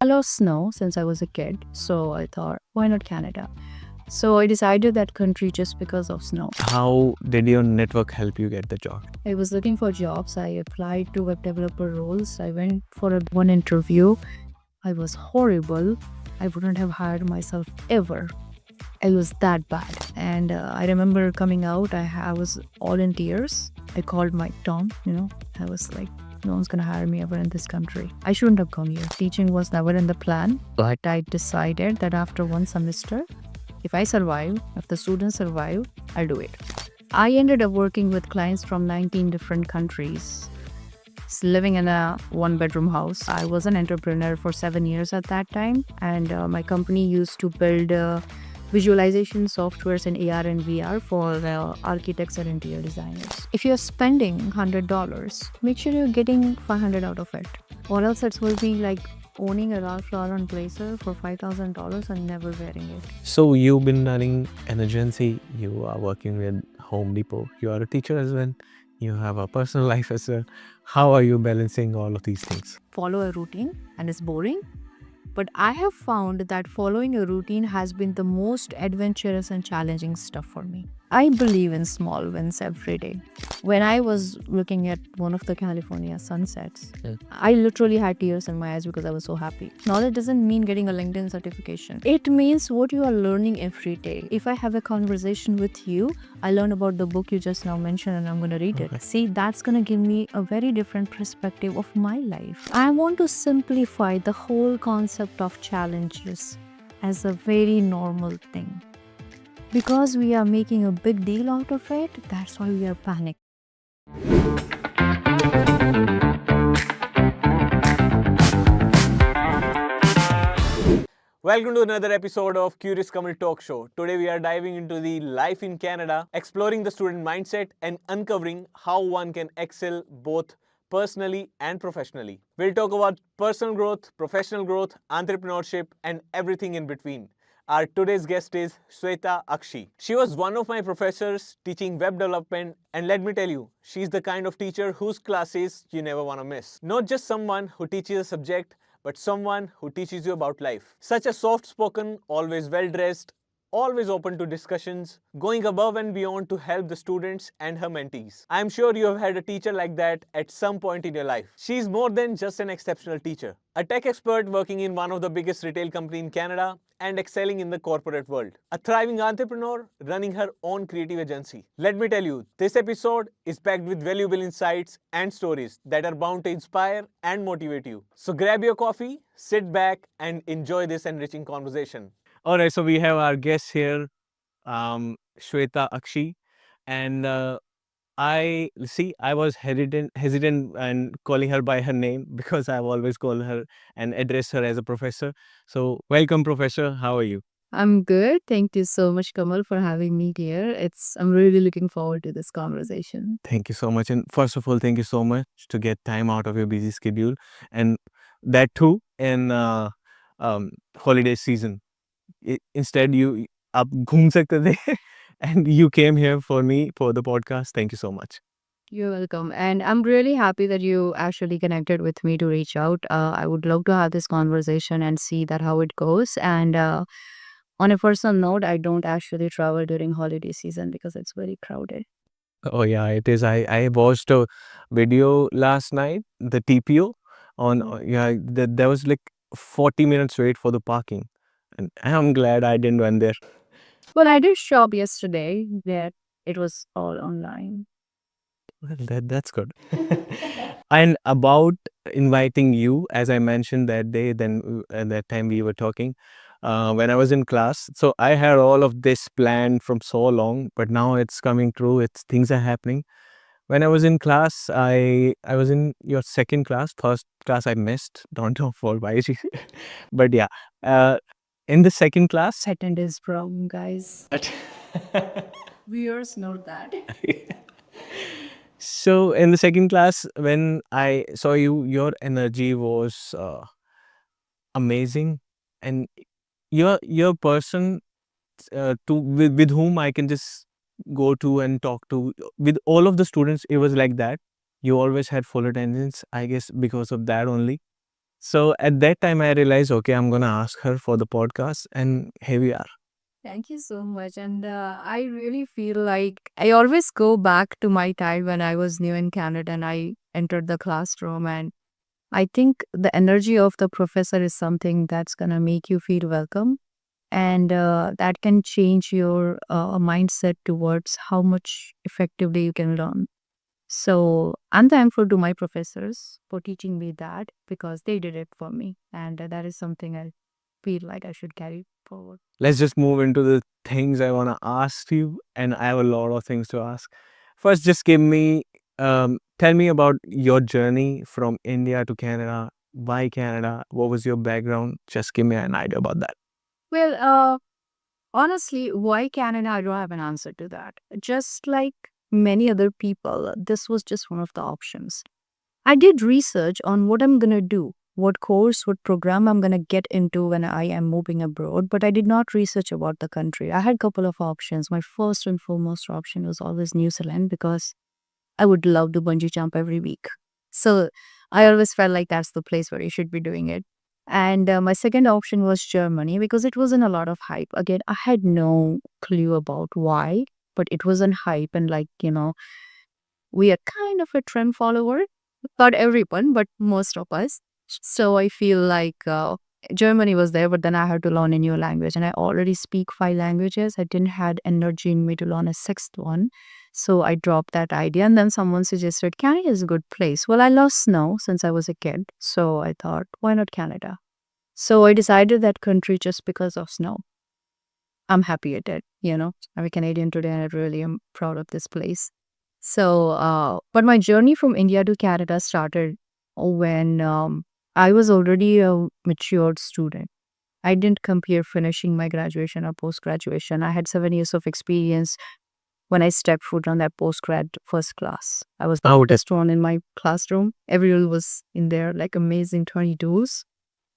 I love snow since I was a kid, so I thought, why not Canada? So I decided that country just because of snow. How did your network help you get the job? I was looking for jobs. I applied to web developer roles. I went for one interview. I was horrible. I wouldn't have hired myself ever. It was that bad. And I remember coming out, I was all in tears. I called my Tom, I was like, no one's gonna hire me ever in this country. I shouldn't have come here. Teaching was never in the plan, but I decided that after one semester, if I survive, if the students survive, I'll do it. I ended up working with clients from 19 different countries, living in a one-bedroom house. I was an entrepreneur for 7 years at that time, and my company used to build visualization softwares in AR and VR for architects and interior designers. If you're spending $100, make sure you're getting 500 out of it, or else it will be like owning a Ralph Lauren blazer for $5,000 and never wearing it. So you've been running an agency, you are working with Home Depot, you are a teacher as well, you have a personal life as well. How are you balancing all of these things? Follow a routine and it's boring. But I have found that following a routine has been the most adventurous and challenging stuff for me. I believe in small wins every day. When I was looking at one of the California sunsets, I literally had tears in my eyes because I was so happy. Knowledge doesn't mean getting a LinkedIn certification. It means what you are learning every day. If I have a conversation with you, I learn about the book you just now mentioned and I'm going to read it. See, that's going to give me a very different perspective of my life. I want to simplify the whole concept of challenges as a very normal thing. Because we are making a big deal out of it, that's why we are panicked. Welcome to another episode of Kurious Kamal Talk Show. Today we are diving into the life in Canada, exploring the student mindset and uncovering how one can excel both personally and professionally. We'll talk about personal growth, professional growth, entrepreneurship and everything in between. Our today's guest is Sweta Akshi. She was one of my professors teaching web development, and let me tell you, she's the kind of teacher whose classes you never want to miss. Not just someone who teaches a subject, but someone who teaches you about life. Such a soft-spoken, always well-dressed, always open to discussions, going above and beyond to help the students and her mentees. I'm sure you have had a teacher like that at some point in your life. She's more than just an exceptional teacher. A tech expert working in one of the biggest retail companies in Canada and excelling in the corporate world. A thriving entrepreneur running her own creative agency. Let me tell you, this episode is packed with valuable insights and stories that are bound to inspire and motivate you. So grab your coffee, sit back and enjoy this enriching conversation. All right, so we have our guest here, Sweta Akshi, and I was hesitant and calling her by her name because I've always called her and addressed her as a professor. So welcome, professor. How are you? I'm good. Thank you so much, Kamal, for having me here. I'm really looking forward to this conversation. Thank you so much. And first of all, thank you so much to get time out of your busy schedule, and that too in holiday season. Instead, you आप घूम सकते थे and you came here for me for the podcast. Thank you so much. You're welcome. And I'm really happy that you actually connected with me to reach out. I would love to have this conversation and see that how it goes. And on a personal note, I don't actually travel during holiday season because it's very crowded. Oh yeah, it is. I watched a video last night, the TPO on yeah, there was like 40 minutes wait for the parking, and I'm glad I didn't went there. Well, I did shop yesterday that it was all online. Well, that's good. And about inviting you, as I mentioned that day, then at that time we were talking, when I was in class. So I had all of this planned from so long, but now it's coming true. It's things are happening. When I was in class, I was in your second class. First class I missed. Don't know for why. But yeah, uh, in the second class. Attendance problem, guys. Viewers know that. So in the second class, when I saw you, your energy was amazing, and you're a person with whom I can just go to and talk to. With all of the students, it was like that. You always had full attendance, I guess, because of that only. So at that time, I realized, okay, I'm gonna ask her for the podcast, and here we are. Thank you so much. And I really feel like I always go back to my time when I was new in Canada and I entered the classroom. And I think the energy of the professor is something that's going to make you feel welcome. And that can change your mindset towards how much effectively you can learn. So I'm thankful to my professors for teaching me that because they did it for me. And that is something I feel like I should carry forward. Let's just move into the things I wanna ask you, and I have a lot of things to ask. First, just tell me about your journey from India to Canada. Why Canada? What was your background? Just give me an idea about that. Well, honestly, why Canada? I don't have an answer to that. Just like many other people, this was just one of the options. I did research on what I'm going to do, what course, what program I'm going to get into when I am moving abroad, but I did not research about the country. I had a couple of options. My first and foremost option was always New Zealand because I would love to bungee jump every week. So I always felt like that's the place where you should be doing it. And my second option was Germany because it wasn't a lot of hype. Again, I had no clue about why, but it wasn't hype. And we are kind of a trend follower. Not everyone, but most of us. So I feel like Germany was there, but then I had to learn a new language. And I already speak 5 languages. I didn't had energy in me to learn a sixth one. So I dropped that idea. And then someone suggested Canada is a good place. Well, I love snow since I was a kid. So I thought, why not Canada? So I decided that country just because of snow. I'm happy at it, I'm a Canadian today and I really am proud of this place. So, but my journey from India to Canada started when I was already a matured student. I didn't come here finishing my graduation or post graduation. I had 7 years of experience when I stepped foot on that post grad first class. I was the oldest one in my classroom. Everyone was in there like amazing 22s.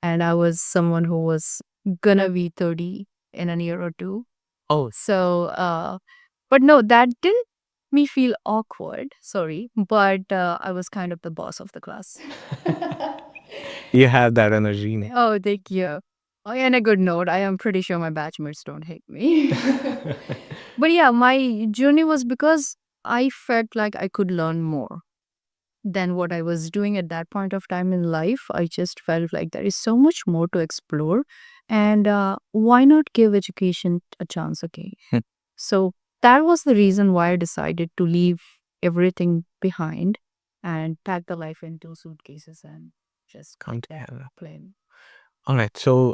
And I was someone who was gonna be 30 in a year or two. Oh, So, but no, that didn't me feel awkward. Sorry, but I was kind of the boss of the class. you have that energy. Oh, thank you. Oh, yeah, and a good note. I am pretty sure my batchmates don't hate me. But yeah, my journey was because I felt like I could learn more than what I was doing at that point of time in life. I just felt like there is so much more to explore. And why not give education a chance again? So that was the reason why I decided to leave everything behind and pack the life in 2 suitcases and just Come to that Canada. plane. All right. So,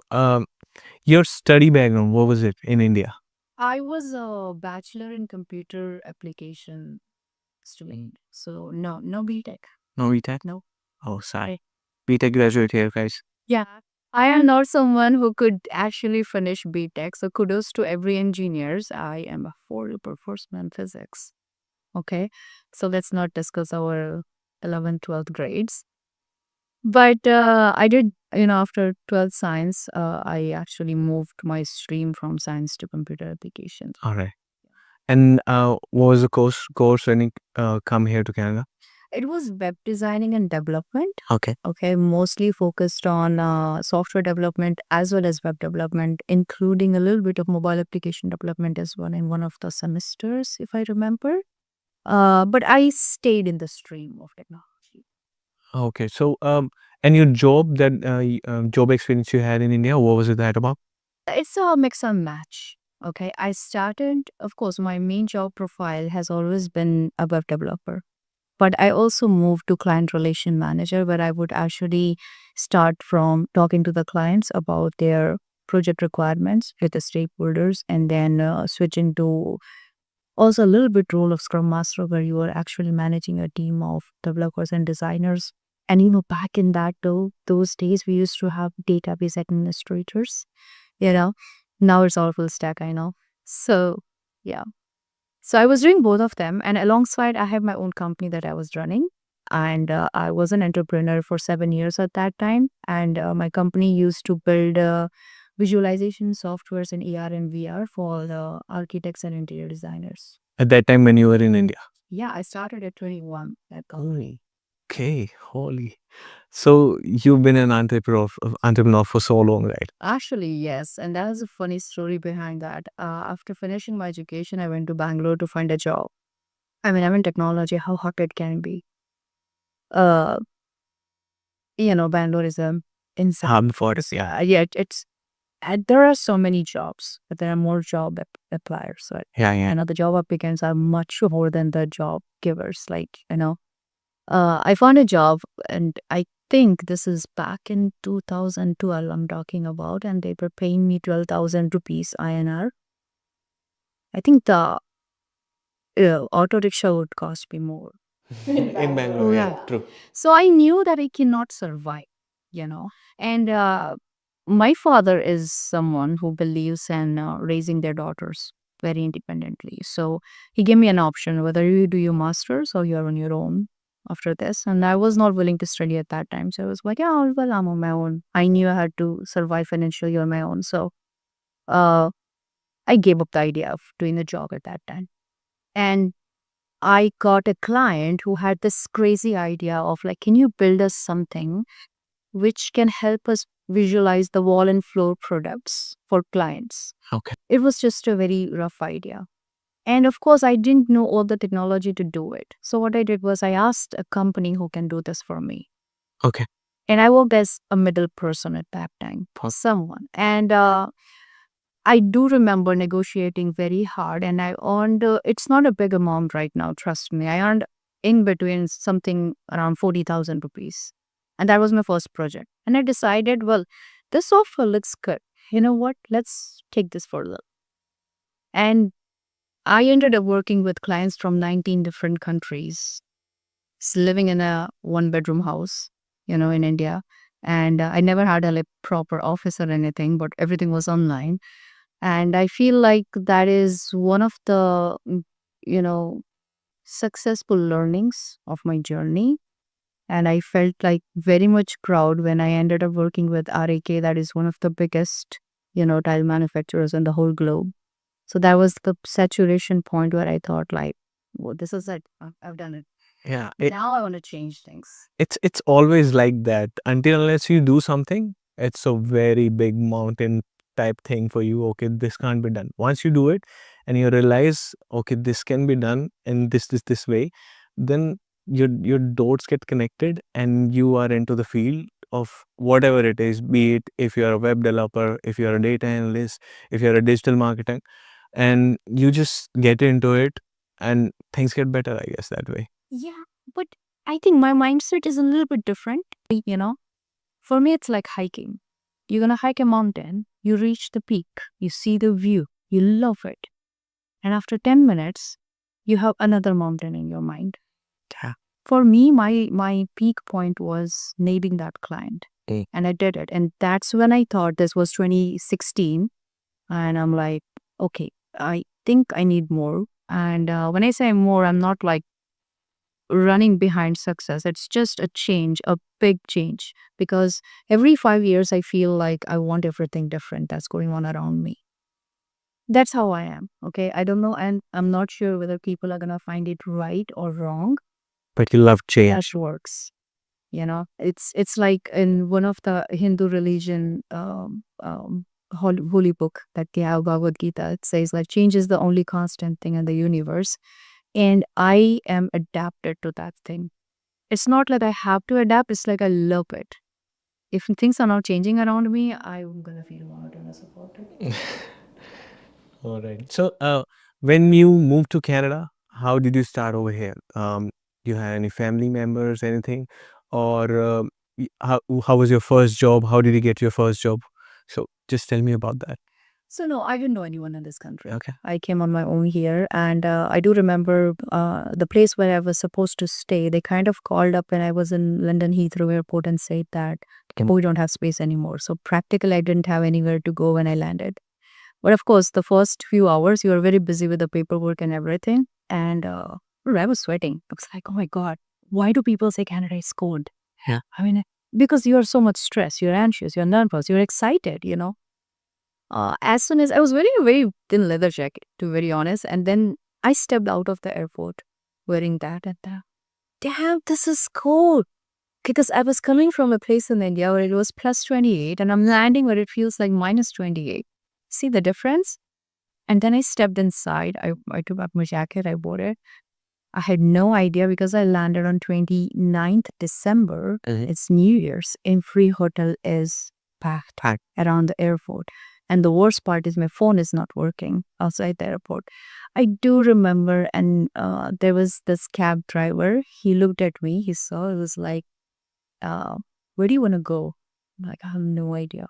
your study background, what was it in India? I was a bachelor in computer application student. So no BTech. No VTech? No. Oh, sorry. BTech graduate here, guys. Yeah. I am not someone who could actually finish BTech. So kudos to every engineers. I am a horrible person in physics. Okay. So let's not discuss our 11th, 12th grades. But I did, after 12th science, I actually moved my stream from science to computer applications. All right. And what was the course when you come here to Canada? It was web designing and development. Okay. Okay, mostly focused on software development as well as web development, including a little bit of mobile application development as well in one of the semesters, if I remember. But I stayed in the stream of technology. Okay. So, and your job experience you had in India, what was it that about? It's a mix and match. Okay, I started, of course, my main job profile has always been a web developer. But I also moved to client relation manager where I would actually start from talking to the clients about their project requirements with the stakeholders and then switching to also a little bit role of scrum master where you are actually managing a team of developers and designers. And back in those days we used to have database administrators, you know. Now it's all full stack, I know. So yeah. So I was doing both of them, and alongside, I have my own company that I was running. And I was an entrepreneur for 7 years at that time. And my company used to build visualization softwares in AR and VR for the architects and interior designers. At that time when you were in India? Yeah, I started at 21. That company. Okay, holy. So you've been an entrepreneur for so long, right? Actually, yes. And there's a funny story behind that. After finishing my education, I went to Bangalore to find a job. I mean, I'm in technology, how hard it can be. Uh, Bangalore is a inside. Hub for us, yeah. Yeah, it's there are so many jobs, but there are more job appliers. So, Yeah, yeah. the job applicants are much more than the job givers. I found a job, and I think this is back in 2012 I'm talking about, and they were paying me 12,000 rupees INR. I think the auto rickshaw would cost me more. In Bangalore, yeah, Yeah. true. So I knew that I cannot survive, you know. And my father is someone who believes in raising their daughters very independently. So he gave me an option whether you do your master's or you're on your own after this. And I was not willing to study at that time. So I was like, yeah, well, I'm on my own. I knew I had to survive financially on my own. So uh, I gave up the idea of doing a job at that time. And I got a client who had this crazy idea of like, can you build us something which can help us visualize the wall and floor products for clients? Okay. It was just a very rough idea. And of course, I didn't know all the technology to do it. So what I did was I asked a company who can do this for me. Okay. And I worked as a middle person at that time, someone. And I do remember negotiating very hard, and I earned, it's not a big amount right now, trust me. I earned in between something around 40,000 rupees. And that was my first project. And I decided, well, this offer looks good. You know what? Let's take this further. And I ended up working with clients from 19 different countries, living in a one bedroom house, in India. And I never had a like, proper office or anything, but everything was online. And I feel like that is one of the, you know, successful learnings of my journey. And I felt like very much proud when I ended up working with RAK, that is one of the biggest, tile manufacturers in the whole globe. So that was the saturation point where I thought, like, well, this is it. I've done it. Yeah, Now I want to change things. it's always like that. Until unless you do something, it's a very big mountain type thing for you. Okay, this can't be done. Once you do it and you realize, okay, this can be done in this way, then your dots get connected and you are into the field of whatever it is, be it if you're a web developer, if you're a data analyst, if you're a digital marketing, and you just get into it and things get better, I guess, that way. Yeah, but I think my mindset is a little bit different, For me, it's like hiking. You're going to hike a mountain, you reach the peak, you see the view, you love it. And after 10 minutes, you have another mountain in your mind. Yeah. For me, my peak point was nailing that client. Mm. And I did it. And that's when I thought, this was 2016. And I'm like, okay, I think I need more. And when I say more, I'm not like running behind success. It's just a change, a big change. Because every 5 years, I feel like I want everything different that's going on around me. That's how I am. Okay. I don't know. And I'm not sure whether people are going to find it right or wrong. But you love change. That works. It's like in one of the Hindu religion holy book that they have, Bhagavad Gita. It says like change is the only constant thing in the universe, and I am adapted to that thing. It's not like I have to adapt. It's like I love it. If things are not changing around me, I'm gonna feel monotonous about it. All right. So, when you moved to Canada, how did you start over here? You had any family members, anything, or how was your first job? How did you get your first job? So, just tell me about that. So no, I didn't know anyone in this country. Okay. I came on my own here, and I do remember the place where I was supposed to stay. They kind of called up when I was in London Heathrow Airport and said that we don't have space anymore. So practically, I didn't have anywhere to go when I landed. But of course, the first few hours, you are very busy with the paperwork and everything. And I was sweating. I was like, oh my God, why do people say Canada is cold? Yeah. I mean, because you are so much stressed, you're anxious, you're nervous, you're excited, As soon as I was wearing a very thin leather jacket, to be very honest. And then I stepped out of the airport wearing that and that. damn, this is cold. Because I was coming from a place in India where it was plus 28 and I'm landing where it feels like minus 28. See the difference? And then I stepped inside. I took up my jacket, I bought it. I had no idea because I landed on 29th December. It's New Year's. Every hotel is packed around the airport. And the worst part is my phone is not working outside the airport. I do remember, and there was this cab driver. He looked at me. He saw, it was like, uh, where do you want to go? I'm like, I have no idea.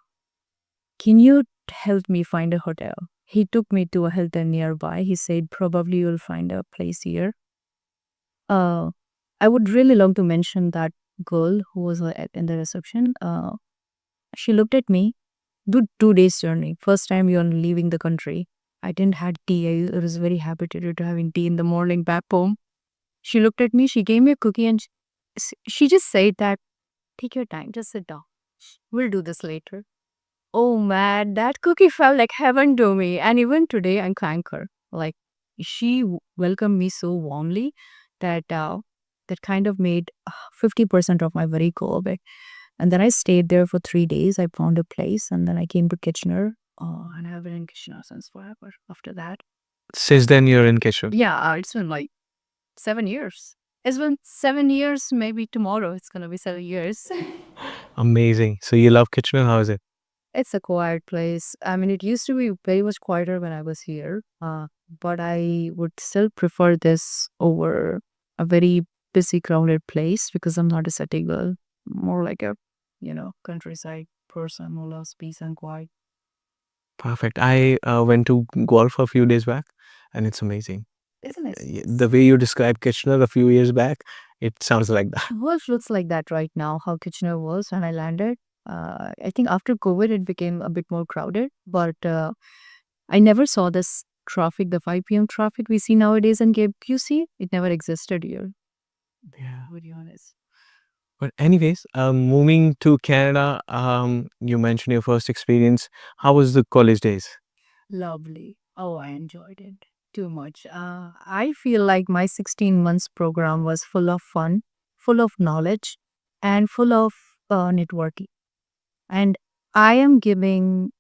Can you help me find a hotel? He took me to a Hilton nearby. He said, probably you'll find a place here. I would really love to mention that girl who was in the reception. She looked at me. Do 2 days journey. First time you're leaving the country. I didn't had tea. I was very habituated to having tea in the morning back home. She looked at me. She gave me a cookie and she just said that, take your time. Just sit down. We'll do this later. Oh man, that cookie felt like heaven to me. And even today, I thank her. Like, she welcomed me so warmly that that kind of made 50% of my worry go away. And then I stayed there for 3 days. I found a place and then I came to Kitchener. And I've been in Kitchener since forever after that. Since then, you're in Kitchener. Yeah, it's been like 7 years. It's been 7 years. Maybe tomorrow it's going to be 7 years. Amazing. So you love Kitchener? How is it? It's a quiet place. I mean, it used to be very much quieter when I was here, but I would still prefer this over a very busy, crowded place because I'm not a city girl. More like a, countryside person who loves peace and quiet. Perfect. I went to golf a few days back, and it's amazing. It's a nice place. The way you described Kitchener a few years back, it sounds like that. Wolf looks like that right now, how Kitchener was when I landed. I think after COVID, it became a bit more crowded, but I never saw this traffic, the 5 p.m. traffic we see nowadays in QC. It never existed here, Yeah. to be honest. But anyways, moving to Canada, you mentioned your first experience. How was the college days? Lovely. Oh, I enjoyed it too much. I feel like my 16 months program was full of fun, full of knowledge, and full of networking. And I am giving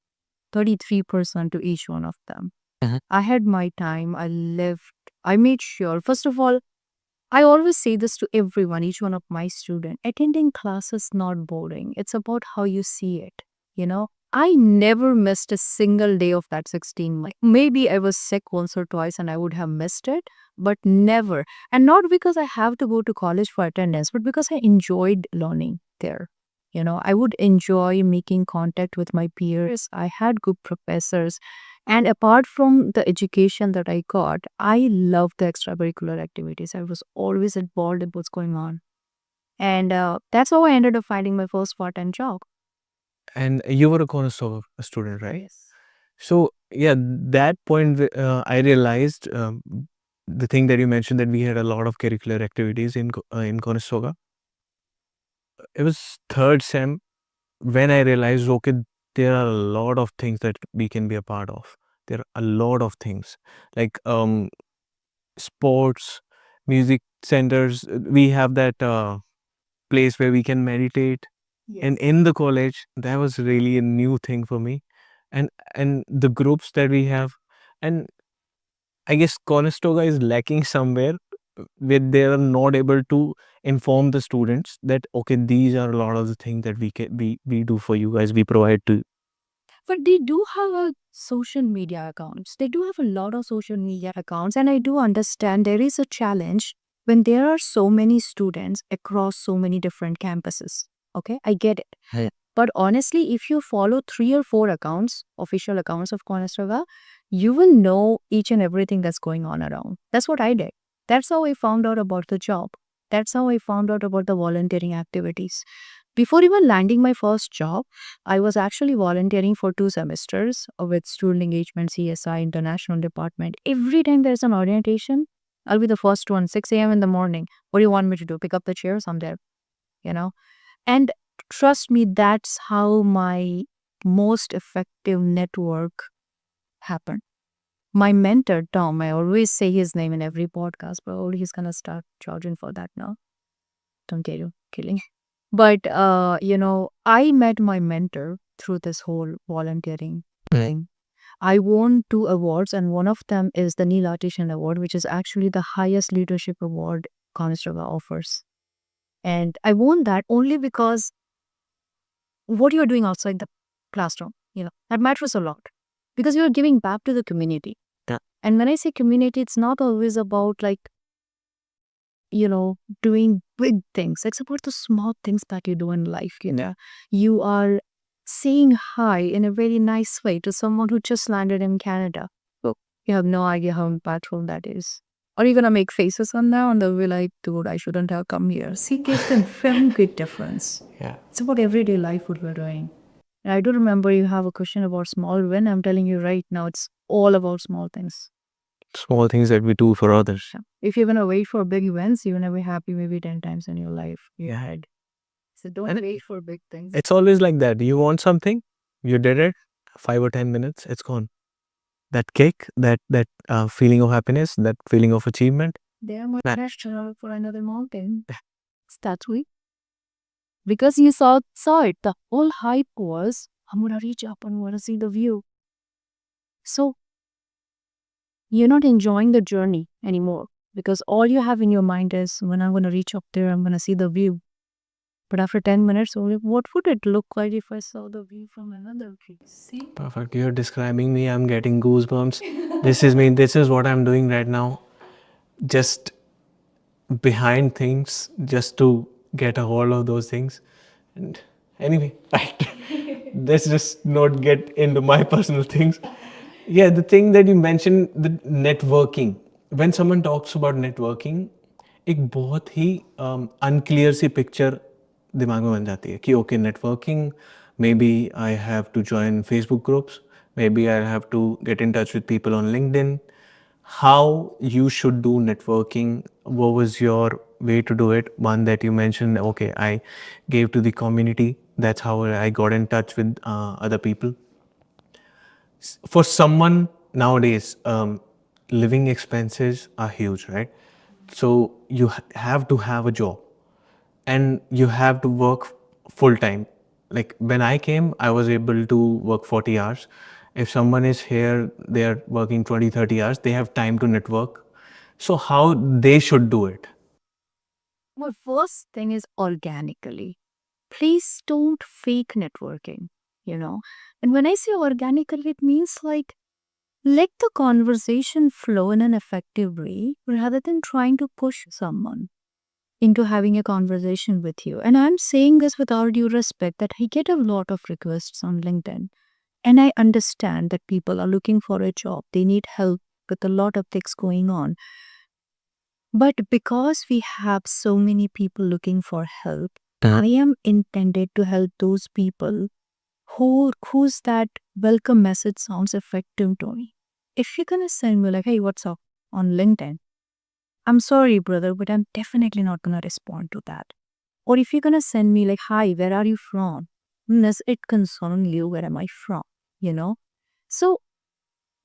33% to each one of them. I had my time. I lived. I made sure, first of all, I always say this to everyone, each one of my students. Attending class is not boring. It's about how you see it. I never missed a single day of that 16 months. Maybe I was sick once or twice and I would have missed it, but never. And not because I have to go to college for attendance, but because I enjoyed learning there. I would enjoy making contact with my peers. I had good professors. And apart from the education that I got, I loved the extracurricular activities. I was always involved in what's going on. And that's how I ended up finding my first part-time job. And you were a Conestoga student, right? Yes. So yeah, that point I realized the thing that you mentioned, that we had a lot of curricular activities in Conestoga. It was third sem when I realized, okay, there are a lot of things that we can be a part of. There are a lot of things like sports, music centers. We have that place where we can meditate. And Yes. in the college, that was really a new thing for me. And the groups that we have, and I guess Conestoga is lacking somewhere where they are not able to inform the students that, okay, these are a lot of the things that we do for you guys, we provide to. But they do have a social media accounts. They do have a lot of social media accounts. And I do understand there is a challenge when there are so many students across so many different campuses. Okay, I get it. Yeah. But honestly, if you follow 3 or 4 accounts, official accounts of Conestoga, you will know each and everything that's going on around. That's what I did. That's how I found out about the job. That's how I found out about the volunteering activities. Before even landing my first job, I was actually volunteering for 2 semesters with student engagement, CSI, international department. Every time there's an orientation, I'll be the first one, 6 a.m. in the morning. What do you want me to do? Pick up the chairs? I'm there, you know? And trust me, that's how my most effective network happened. My mentor, Tom, I always say his name in every podcast, but he's going to start charging for that now. Don't get you killing. But I met my mentor through this whole volunteering thing. I won 2 awards, and one of them is the Neil Artisan Award, which is actually the highest leadership award Conestoga offers. And I won that only because what you're doing outside the classroom, that matters a lot because you're giving back to the community. Yeah. And when I say community, it's not always about doing big things. It's about the small things that you do in life. You are saying hi in a very nice way to someone who just landed in Canada. So you have no idea how impactful that is. Are you gonna make faces on now and they'll be like, dude, I shouldn't have come here. See, it's a very good difference. Yeah. It's about everyday life what we're doing. And I do remember you have a question about small win. I'm telling you right now, it's all about small things. Small things that we do for others. Yeah. If you're gonna wait for big events, you're gonna be happy maybe 10 times in your life. You had. So don't And wait for big things. it's always like that. You want something, you did it, 5 or 10 minutes, it's gone. That kick, that feeling of happiness, that feeling of achievement. They are more That- pressure for another mountain. Statue. Because you saw it. The whole hype was, I'm gonna reach up and wanna see the view. So you're not enjoying the journey anymore because all you have in your mind is when I'm gonna reach up there, I'm gonna see the view. But after 10 minutes only, what would it look like if I saw the view from another place? See? Perfect. You're describing me. I'm getting goosebumps. This is me. This is what I'm doing right now. Just behind things, just to get a hold of those things. And anyway, let's just not get into my personal things. Yeah, the thing that you mentioned, the networking. When someone talks about networking, एक बहुत ही unclear सी picture दिमाग में बन जाती है कि okay, networking, maybe I have to join Facebook groups, maybe I have to get in touch with people on LinkedIn. How you should do networking? What was your way to do it? One that you mentioned, okay, I gave to the community. That's how I got in touch with other people. For someone nowadays, living expenses are huge, right? So you have to have a job and you have to work full time. Like when I came, I was able to work 40 hours. If someone is here, they're working 20, 30 hours, they have time to network. So how they should do it? My first thing is organically. Please don't fake networking. And when I say organically, it means like let the conversation flow in an effective way rather than trying to push someone into having a conversation with you. And I'm saying this with all due respect that I get a lot of requests on LinkedIn. And I understand that people are looking for a job, they need help with a lot of things going on. But because we have so many people looking for help, I am intended to help those people whose that welcome message sounds effective to me. If you're gonna send me like, hey, what's up on LinkedIn? I'm sorry, brother, but I'm definitely not gonna respond to that. Or if you're gonna send me like, hi, where are you from? Does it concern you? Where am I from? So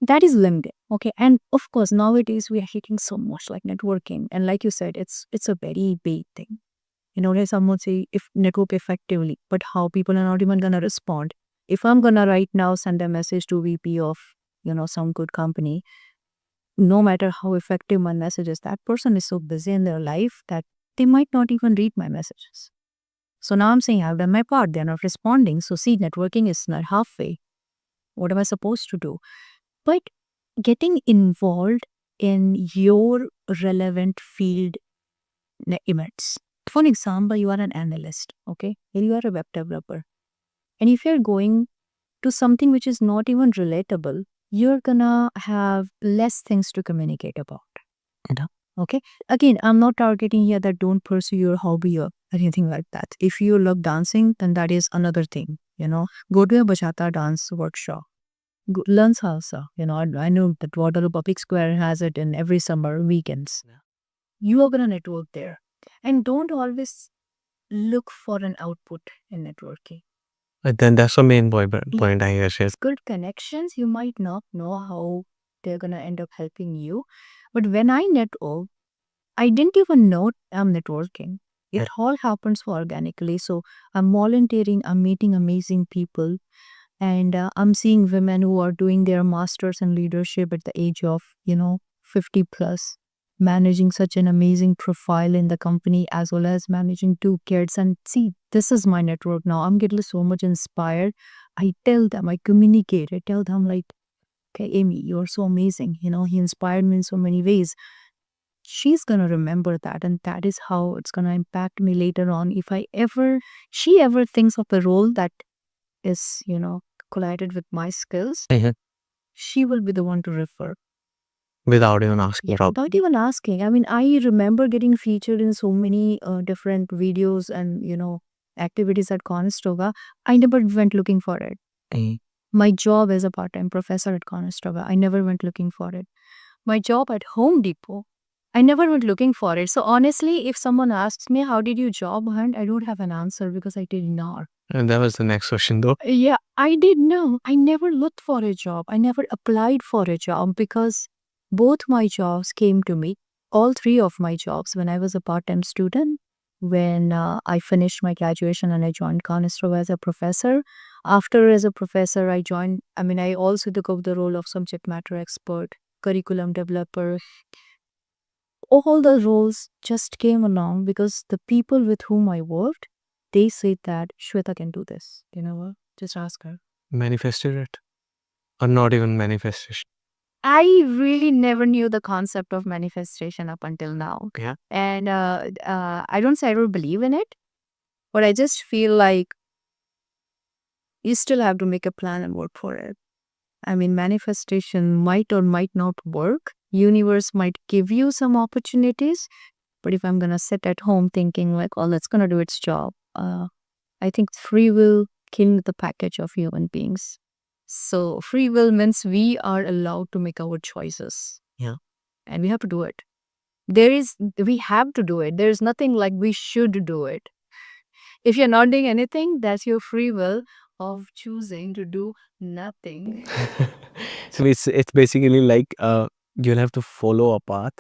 that is limited. Okay. And of course, nowadays we are hitting so much like networking. And like you said, it's a very big thing. There's someone say if network effectively, but how people are not even gonna respond. If I'm gonna right now send a message to VP of, some good company, no matter how effective my message is, that person is so busy in their life that they might not even read my messages. So now I'm saying I've done my part. They're not responding. So see, networking is not halfway. What am I supposed to do? But getting involved in your relevant field events. For example, you are an analyst, okay? Or you are a web developer. And if you're going to something which is not even relatable, you're gonna have less things to communicate about. Okay? Again, I'm not targeting here that don't pursue your hobby or anything like that. If you love dancing, then that is another thing. Go to a bachata dance workshop. Learn salsa. I know that Waterloo Public Square has it in every summer weekends. Yeah. You are gonna network there. And don't always look for an output in networking. Then that's the main point I guess. Yes. Good connections, you might not know how they're gonna end up helping you. But when I network, I didn't even know I'm networking. It all happens organically. So I'm volunteering, I'm meeting amazing people, and I'm seeing women who are doing their masters in leadership at the age of 50 plus, managing such an amazing profile in the company as well as managing two kids. And see, this is my network now. I'm getting so much inspired. I tell them, I communicate, I tell them like, okay, Amy, you're so amazing. He inspired me in so many ways. She's gonna remember that, and that is how it's gonna impact me later on. If she ever thinks of a role that is, collided with my skills, she will be the one to refer. Without even asking. Yeah, without even asking. I mean, I remember getting featured in so many different videos and, activities at Conestoga. I never went looking for it. My job as a part-time professor at Conestoga, I never went looking for it. My job at Home Depot, I never went looking for it. So honestly, if someone asks me, how did you job hunt? I don't have an answer because I did not. And that was the next question though. Yeah, I did know. I never looked for a job. I never applied for a job because both my jobs came to me. All three of my jobs when I was a part-time student, when I finished my graduation and I joined Conestoga as a professor. After as a professor, I also took up the role of subject matter expert, curriculum developer. All the roles just came along because the people with whom I worked, they said that Shweta can do this. You know what? Just ask her. Manifested it? Or not even manifestation? I really never knew the concept of manifestation up until now. Yeah. And I don't say I don't believe in it, but I just feel like you still have to make a plan and work for it. I mean, manifestation might or might not work. Universe might give you some opportunities, but if I'm gonna sit at home thinking like, "Oh, it's gonna do its job," I think free will came with the package of human beings. So free will means we are allowed to make our choices. Yeah. And we have to do it. We have to do it. There's nothing like we should do it. If you're not doing anything, that's your free will of choosing to do nothing. So it's basically like you'll have to follow a path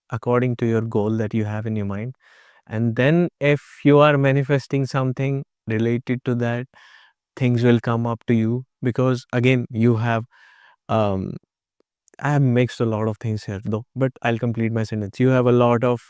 according to your goal that you have in your mind. And then if you are manifesting something related to that, things will come up to you because again you have I have mixed a lot of things here though, but I'll complete my sentence. You have a lot of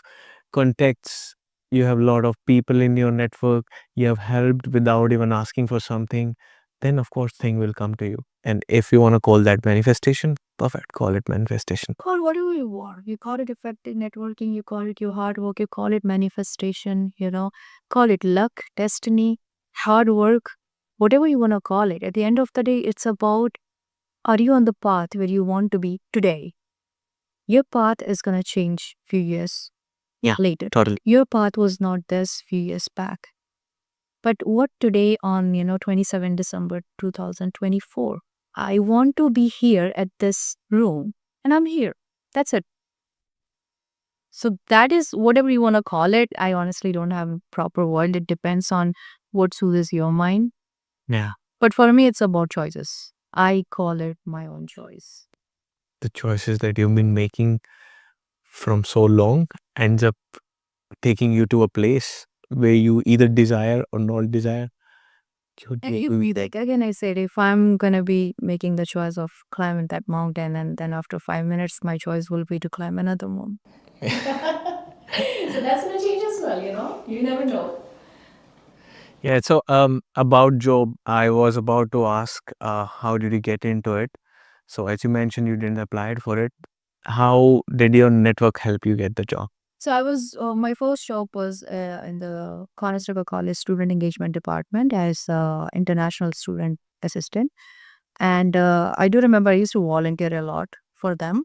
contacts, you have a lot of people in your network, you have helped without even asking for something, then of course thing will come to you. And if you want to call that manifestation, perfect, call it manifestation. Call whatever you want. You call it effective networking, you call it your hard work, you call it manifestation, call it luck, destiny, hard work, whatever you want to call it. At the end of the day, it's about, are you on the path where you want to be today? Your path is going to change few years later. Totally. Your path was not this few years back. But what today on, 27 December 2024? I want to be here at this room and I'm here. That's it. So that is whatever you want to call it. I honestly don't have a proper word. It depends on what soothes your mind. Yeah. But for me, it's about choices. I call it my own choice. The choices that you've been making from so long ends up taking you to a place where you either desire or not desire. Again, I said, if I'm going to be making the choice of climbing that mountain, and then after 5 minutes, my choice will be to climb another one. So that's going to change as well, You never know. Yeah, so about job, I was about to ask, how did you get into it? So as you mentioned, you didn't apply for it. How did your network help you get the job? So I was, my first job was in the Conestoga College Student Engagement Department as international student assistant. And I do remember I used to volunteer a lot for them,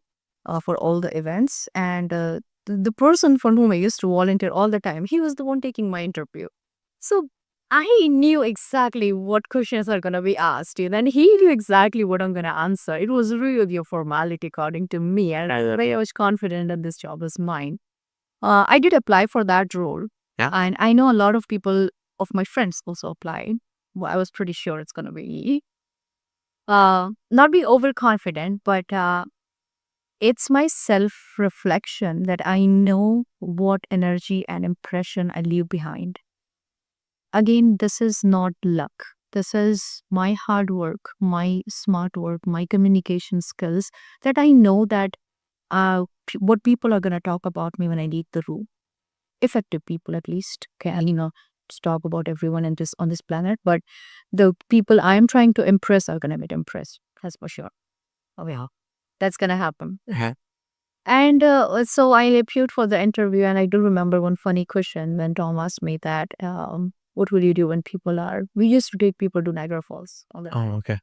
for all the events. And the person for whom I used to volunteer all the time, he was the one taking my interview. So I knew exactly what questions are going to be asked. And he knew exactly what I'm going to answer. It was really a formality according to me. And I was confident that this job is mine. I did apply for that role. Yeah. And I know a lot of people of my friends also applied. Well, I was pretty sure it's going to be not be overconfident, but It's my self reflection that I know what energy and impression I leave behind. Again, this is not luck. This is my hard work, my smart work, my communication skills that I know that what people are going to talk about me when I leave the room. Effective people, at least. Okay, I'll not talk about everyone in this on this planet, but the people I am trying to impress are going to get impressed. That's for sure. Oh, yeah. That's going to happen. And so I appeared for the interview, and I do remember one funny question when Tom asked me that, what will you do when people are, we used to take people to Niagara Falls all the time. Oh, okay.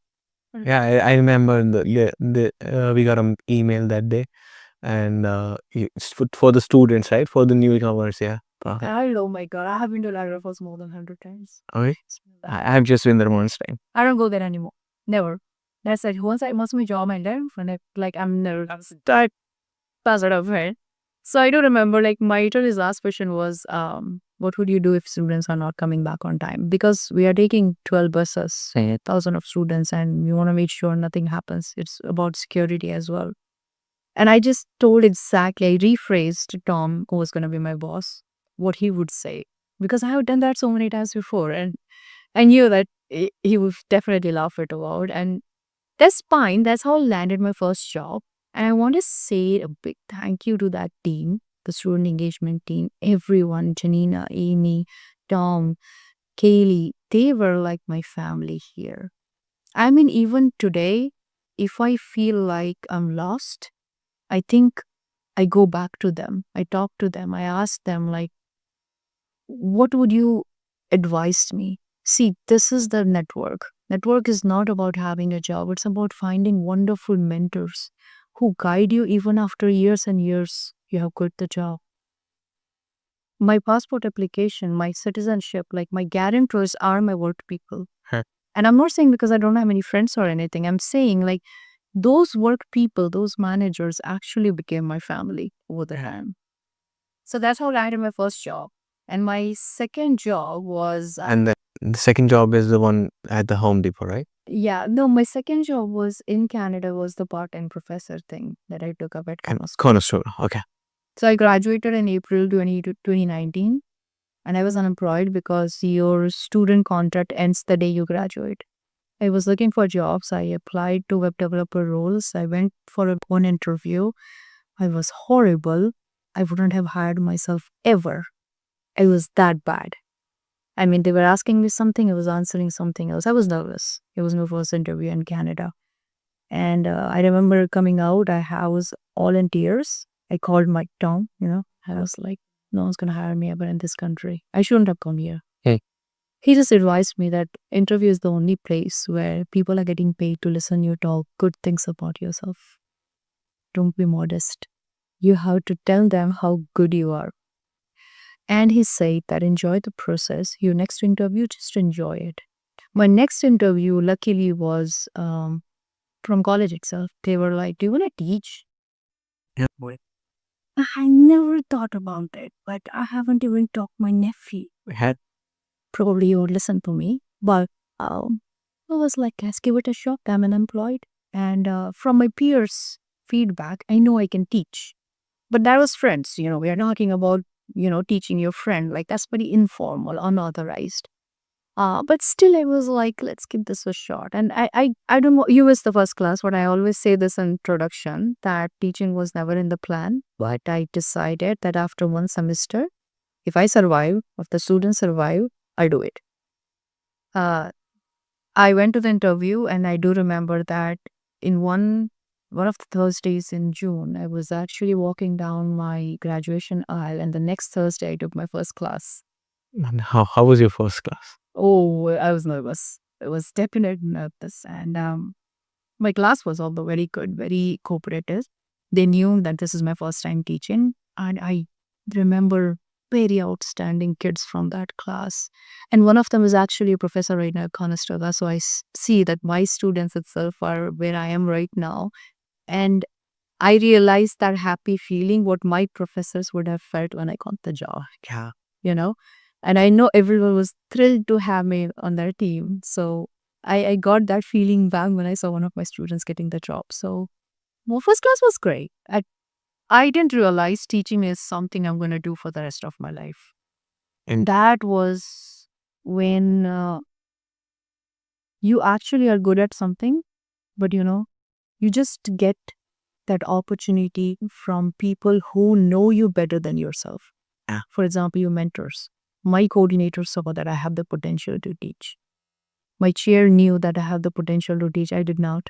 Yeah, I remember we got an email that day, and it's for the students, right? For the newcomers, yeah. Oh my God, I have been to Niagara Falls more than 100 times. Okay. I've just been there once time. I don't go there anymore. Never. That's it. Once I lost my job, my life, and I'm never that positive way. So I do remember, like, my his last question was, what would you do if students are not coming back on time? Because we are taking 12 buses, say, 1,000 of students, and we want to make sure nothing happens. It's about security as well. And I just told exactly, I rephrased to Tom, who was going to be my boss, what he would say. Because I have done that so many times before. And I knew that he would definitely laugh it out. And that's fine. That's how I landed my first job. And I want to say a big thank you to that team, the student engagement team, everyone, Janina, Amy, Tom, Kaylee. They were like my family here. I mean, even today, if I feel like I'm lost, I think I go back to them. I talk to them. I ask them, like, what would you advise me? See, this is the network. Network is not about having a job, it's about finding wonderful mentors who guide you even after years and years you have quit the job. My passport application, my citizenship, like my guarantors are my work people. And I'm not saying because I don't have any friends or anything. I'm saying, like, those work people, those managers actually became my family over the time. So that's how I landed my first job. And my second job was. And then the second job is the one at the Home Depot, right? Yeah, no, my second job was in Canada, was the part-time professor thing that I took up at Kurious. Cornerstone. Okay. So I graduated in April 2019, and I was unemployed because your student contract ends the day you graduate. I was looking for jobs. I applied to web developer roles. I went for one interview. I was horrible. I wouldn't have hired myself ever. I was that bad. I mean, they were asking me something, I was answering something else. I was nervous. It was my first interview in Canada. And I remember coming out, I was all in tears. I called my Tom, I was like, no one's going to hire me ever in this country. I shouldn't have come here. Hey. He just advised me that interview is the only place where people are getting paid to listen you talk good things about yourself. Don't be modest. You have to tell them how good you are. And he said that enjoy the process. Your next interview, just enjoy it. My next interview, luckily, was from college itself. They were like, do you want to teach? Yeah, boy. I never thought about it, but I haven't even talked my nephew. We had. Probably you would listen to me. But I was like, let's give it a shot. I'm unemployed. And from my peers' feedback, I know I can teach. But that was friends, we are talking about, teaching your friend. Like, that's very informal, unauthorized. But still, I was like, let's give this a shot. And I don't know, you was the first class, but I always say this in introduction, that teaching was never in the plan. But I decided that after one semester, if I survive, if the students survive, I do it. I went to the interview, and I do remember that in one of the Thursdays in June, I was actually walking down my graduation aisle, and the next Thursday I took my first class. And how was your first class? Oh, I was nervous. I was definitely nervous. And my class was also very good, very cooperative. They knew that this is my first time teaching. And I remember very outstanding kids from that class. And one of them is actually a professor right now at Conestoga. So I see that my students itself are where I am right now. And I realized that happy feeling what my professors would have felt when I got the job. Yeah. And I know everyone was thrilled to have me on their team. So I got that feeling back when I saw one of my students getting the job. So Well, first class was great. I didn't realize teaching is something I'm going to do for the rest of my life. And that was when you actually are good at something, but you just get that opportunity from people who know you better than yourself. For example, your mentors. My coordinator saw that I have the potential to teach. My chair knew that I have the potential to teach. I did not.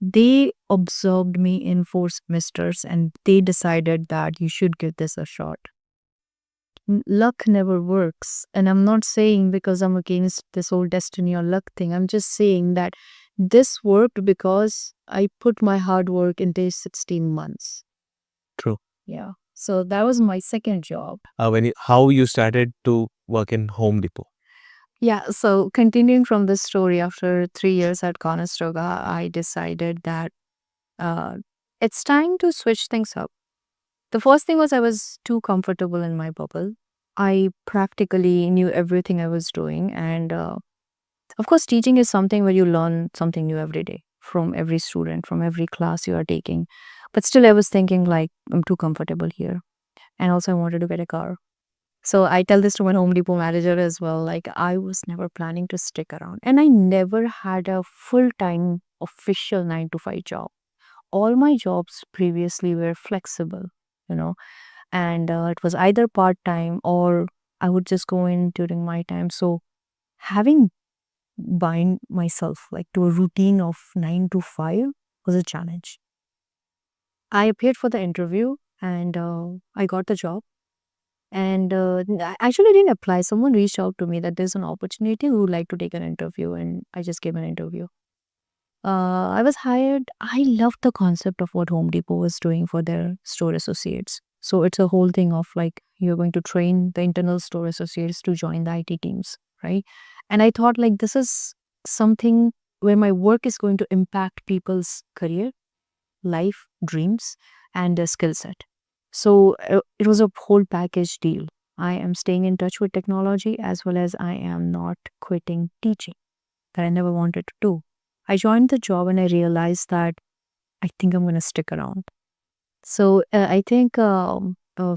They observed me in 4 semesters and they decided that you should give this a shot. Luck never works. And I'm not saying because I'm against this whole destiny or luck thing. I'm just saying that this worked because I put my hard work into 16 months. True. Yeah. So that was my second job. How you started to work in Home Depot? Yeah. So continuing from this story, after 3 years at Conestoga, I decided that uh, it's time to switch things up. The first thing was I was too comfortable in my bubble. I practically knew everything I was doing. And of course, teaching is something where you learn something new every day from every student, from every class you are taking. But still, I was thinking, like, I'm too comfortable here. And also, I wanted to get a car. So I tell this to my Home Depot manager as well. Like, I was never planning to stick around. And I never had a full time official 9 to 5 job. All my jobs previously were flexible, you know, and it was either part time or I would just go in during my time. So having bind myself like to a routine of 9 to 5 was a challenge. I appeared for the interview and I got the job. And I actually didn't apply. Someone reached out to me that there's an opportunity who would like to take an interview, and I just gave an interview. I was hired. I loved the concept of what Home Depot was doing for their store associates. So it's a whole thing of like you're going to train the internal store associates to join the IT teams, right? And I thought like this is something where my work is going to impact people's career, life, dreams, and their skill set. So it was a whole package deal. I am staying in touch with technology as well as I am not quitting teaching that I never wanted to do. I joined the job and I realized that I think I'm going to stick around. So I think a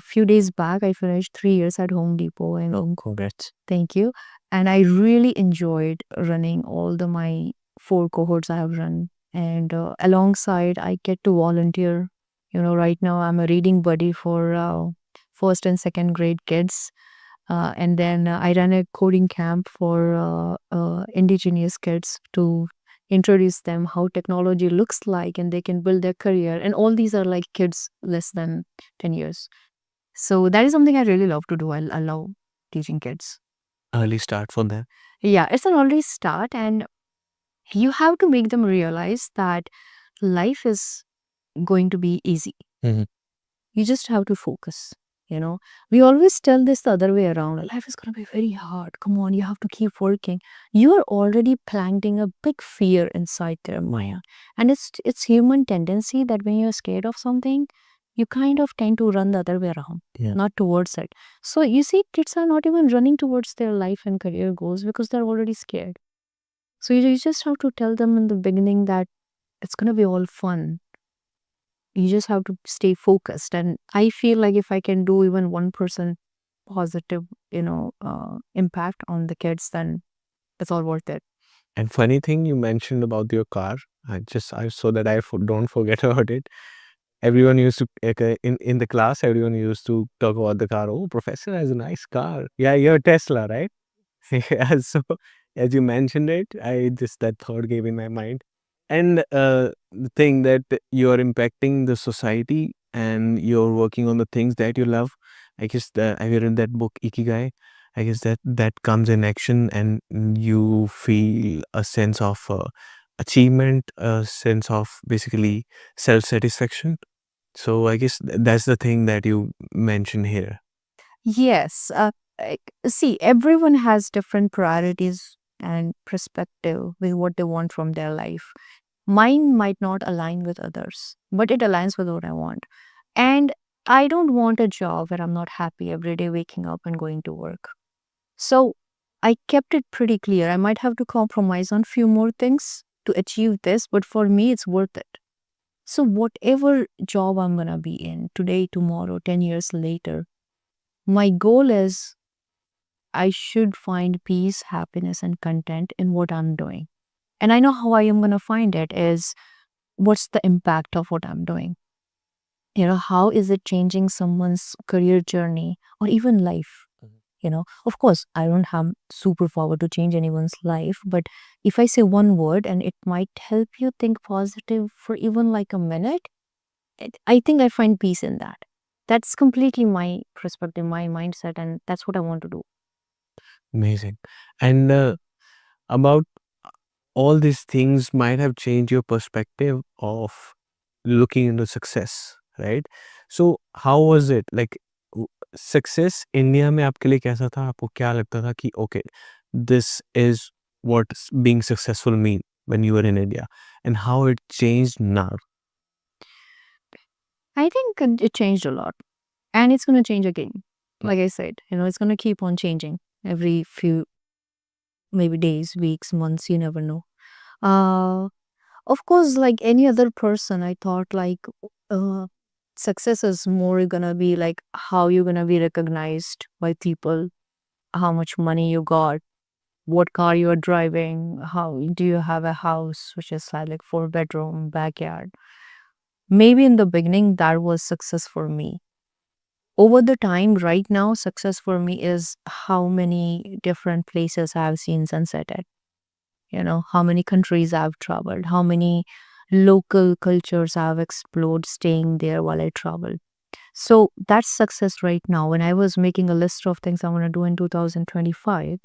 few days back, I finished 3 years at Home Depot. And Congrats. thank you. And I really enjoyed running all the my 4 cohorts I have run. And alongside, I get to volunteer. Right now I'm a reading buddy for first and second grade kids. And then I ran a coding camp for indigenous kids to introduce them how technology looks like and they can build their career. And all these are like kids less than 10 years. So that is something I really love to do. I love teaching kids. Early start for them. Yeah, it's an early start, and you have to make them realize that life is going to be easy. Mhm. You just have to focus. We always tell this the other way around. Life is going to be very hard. Come on, you have to keep working. You are already planting a big fear inside their mind. And it's human tendency that when you're scared of something, you kind of tend to run the other way around, Yeah. not towards it. So you see, kids are not even running towards their life and career goals because they're already scared. So you just have to tell them in the beginning that it's going to be all fun. You just have to stay focused. And I feel like if I can do even 1% positive, impact on the kids, then it's all worth it. And funny thing you mentioned about your car. I so that don't forget about it. Everyone used to in the class. Everyone used to talk about the car. Oh, professor has a nice car. Yeah, you're Tesla, right? Yeah. So as you mentioned it, I just that thought came in my mind. And the thing that you're impacting the society and you're working on the things that you love. I guess have you read that book Ikigai? I guess that comes in action and you feel a sense of achievement, a sense of basically self-satisfaction. So I guess that's the thing that you mentioned here. Yes. See, everyone has different priorities and perspective with what they want from their life. Mine might not align with others, but it aligns with what I want. And I don't want a job where I'm not happy every day waking up and going to work. So I kept it pretty clear. I might have to compromise on few more things to achieve this, but for me, it's worth it. So, whatever job I'm going to be in today, tomorrow, 10 years later, my goal is I should find peace, happiness, and content in what I'm doing. And I know how I am going to find it is what's the impact of what I'm doing? How is it changing someone's career journey or even life? Of course, I don't have superpower to change anyone's life, but if I say one word and it might help you think positive for even like a minute, I think I find peace in that. That's completely my perspective, my mindset, and that's what I want to do. Amazing. And about all these things might have changed your perspective of looking into success, right? So how was it like success India में आपके लिए कैसा था? आपको क्या लगता था कि okay, this is what being successful mean when you were in India, and how it changed now? I think it changed a lot, and it's going to change again. Like I said, it's going to keep on changing every few maybe days, weeks, months, you never know. Uh, of course, like any other person, I thought like uh, success is more gonna be like how you're gonna be recognized by people, how much money you got, what car you are driving, how do you have a house which is like 4 bedroom backyard. Maybe in the beginning that was success for me. Over the time, right now, success for me is how many different places I've seen sunset at. How many countries I've traveled, how many local cultures I've explored staying there while I travel. So that's success right now. When I was making a list of things I want to do in 2025,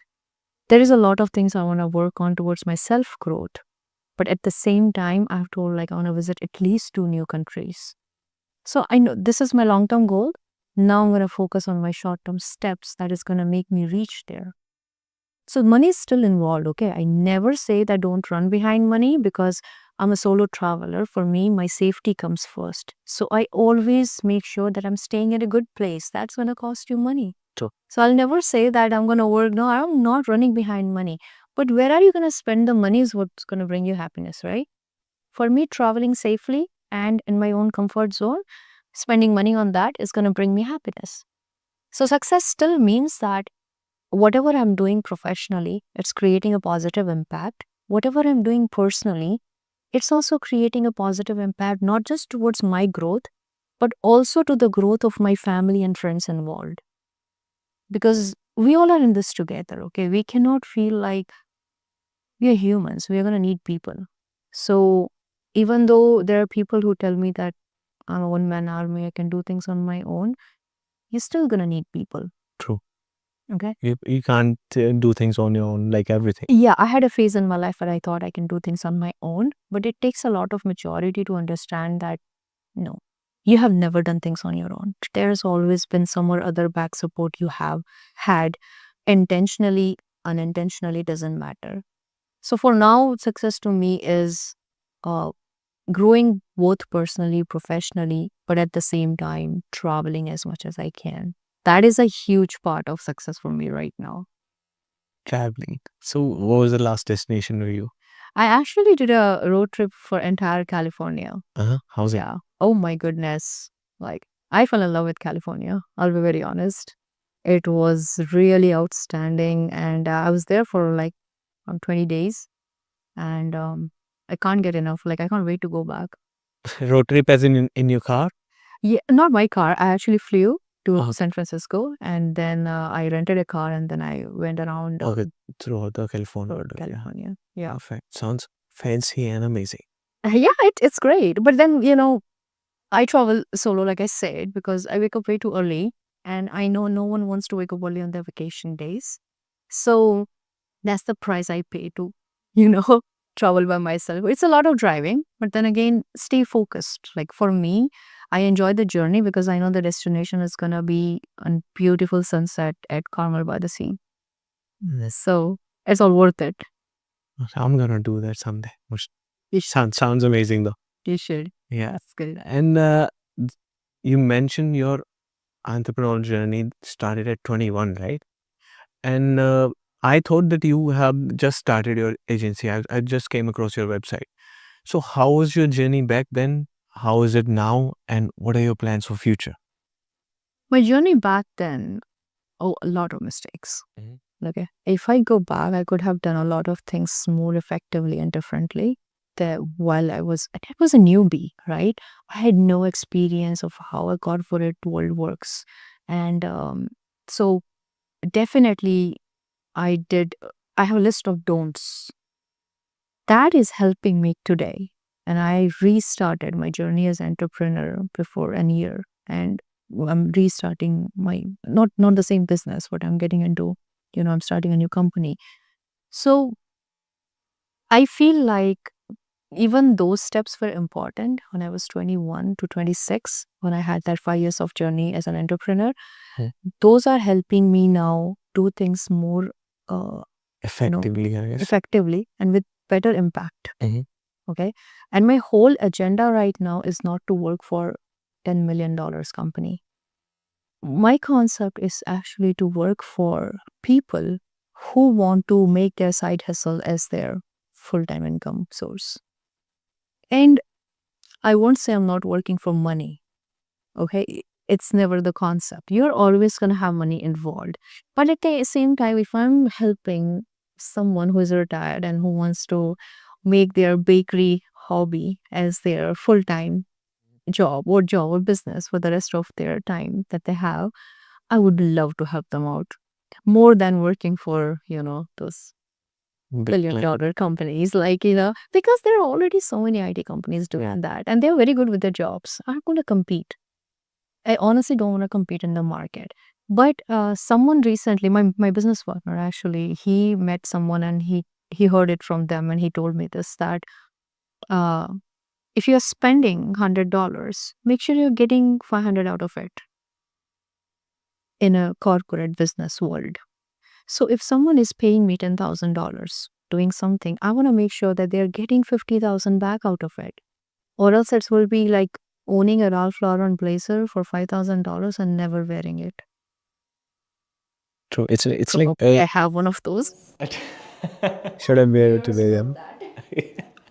there is a lot of things I want to work on towards my self growth. But at the same time, I've told like I want to visit at least 2 new countries. So I know this is my long term goal. Now I'm going to focus on my short term steps that is going to make me reach there. So money is still involved, okay? I never say that don't run behind money because I'm a solo traveler. For me, my safety comes first. So I always make sure that I'm staying at a good place. That's going to cost you money. True. So I'll never say that I'm going to work. No, I'm not running behind money. But where are you going to spend the money is what's going to bring you happiness, right? For me, traveling safely and in my own comfort zone, spending money on that is going to bring me happiness. So success still means that whatever I'm doing professionally, it's creating a positive impact. Whatever I'm doing personally, it's also creating a positive impact, not just towards my growth, but also to the growth of my family and friends involved. Because we all are in this together, okay? We cannot feel like we are humans. We are going to need people. So even though there are people who tell me that I'm a one man army, I can do things on my own, you're still going to need people. True. Okay. You can't do things on your own, like everything. Yeah, I had a phase in my life where I thought I can do things on my own, but it takes a lot of maturity to understand that no, you have never done things on your own. There's always been some or other back support you have had, intentionally, unintentionally, doesn't matter. So for now, success to me is uh, growing both personally, professionally, but at the same time, traveling as much as I can. That is a huge part of success for me right now. Traveling. So what was the last destination for you? I actually did a road trip for entire California. How's it? Yeah. Oh my goodness. Like, I fell in love with California. I'll be very honest. It was really outstanding. And I was there for like 20 days. And I can't get enough. Like, I can't wait to go back. Road trip as in your car? Yeah, not my car. I actually flew to Okay. San Francisco and then I rented a car and then I went around Okay, throughout the California. throughout California. Yeah. Perfect. Sounds fancy and amazing. Yeah, it's great. But then, I travel solo, like I said, because I wake up way too early and I know no one wants to wake up early on their vacation days. So that's the price I pay to, travel by myself. It's a lot of driving, but then again, stay focused. Like for me, I enjoy the journey because I know the destination is going to be a beautiful sunset at Carmel by the Sea. So it's all worth it. I'm gonna do that someday. You Sounds amazing though. You should. Yeah. That's good. And you mentioned your entrepreneurial journey started at 21, right? And I thought that you have just started your agency. I just came across your website. So how was your journey back then? how is it now, and what are your plans for future? My journey back then, oh, a lot of mistakes. Okay. If I go back, I could have done a lot of things more effectively and differently. That while I was a newbie, right? I had no experience of how a corporate world works. And so definitely I have a list of don'ts. That is helping me today. And I restarted my journey as entrepreneur before a year. And I'm restarting my not the same business, but I'm getting into, I'm starting a new company. So I feel like even those steps were important when I was 21 to 26, when I had that 5 years of journey as an entrepreneur. Those are helping me now do things more Effectively, I guess. effectively and with better impact. Mhm. Okay. And my whole agenda right now is not to work for $10 million company. My concept is actually to work for people who want to make their side hustle as their full-time income source. And I won't say I'm not working for money. Okay. It's never the concept. You're always going to have money involved. But at the same time, if I'm helping someone who is retired and who wants to make their bakery hobby as their full-time job or business for the rest of their time that they have, I would love to help them out more than working for, those billion-dollar companies, because there are already so many IT companies doing that and they're very good with their jobs. I'm going to compete. I honestly don't want to compete in the market. But someone recently, my business partner actually, he met someone and he heard it from them and he told me this, that uh, if you're spending $100, make sure you're getting 500 out of it in a corporate business world. So if someone is paying me $10,000 doing something, I want to make sure that they're getting 50,000 back out of it. Or else it will be like owning a Ralph Lauren blazer for $5,000 and never wearing it. True. It's So like I have one of those. should I wear it today then?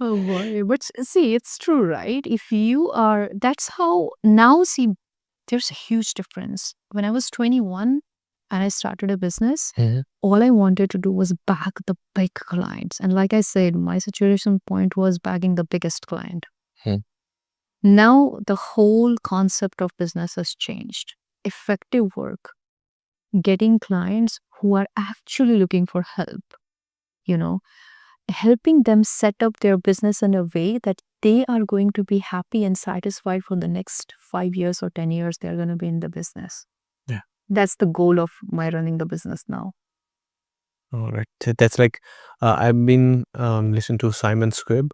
Oh boy. But see, it's true, right? If you are, that's how now, see, there's a huge difference. When I was 21 and I started a business, all I wanted to do was bag the big clients. And like I said, my situation point was bagging the biggest client. Now the whole concept of business has changed. Effective work, getting clients who are actually looking for help, helping them set up their business in a way that they are going to be happy and satisfied for the next 5 years or 10 years they're going to be in the business. Yeah. That's the goal of my running the business now. All right. So that's like I've been listening to Simon Squibb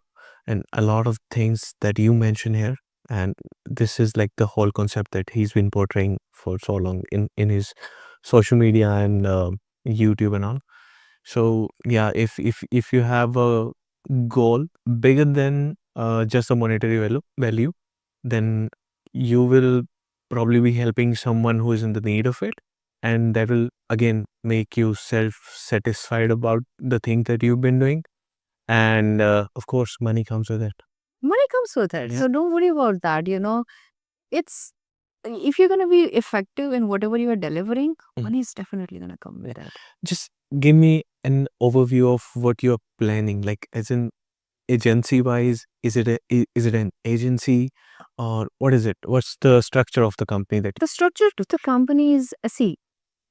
and a lot of things that you mention here, and this is like the whole concept that he's been portraying for so long in his social media and YouTube and all. So yeah, if you have a goal bigger than just a monetary value, then you will probably be helping someone who is in the need of it, and that will again make you self-satisfied about the thing that you've been doing, and of course money comes with it. Money comes with it. Yeah. So don't worry about that. It's if you're going to be effective in whatever you are delivering, money is definitely going to come with it. Just give me an overview of what you're planning, like as in agency wise. Is it an agency, or what is it? What's the structure of the company that The structure to the company is, see,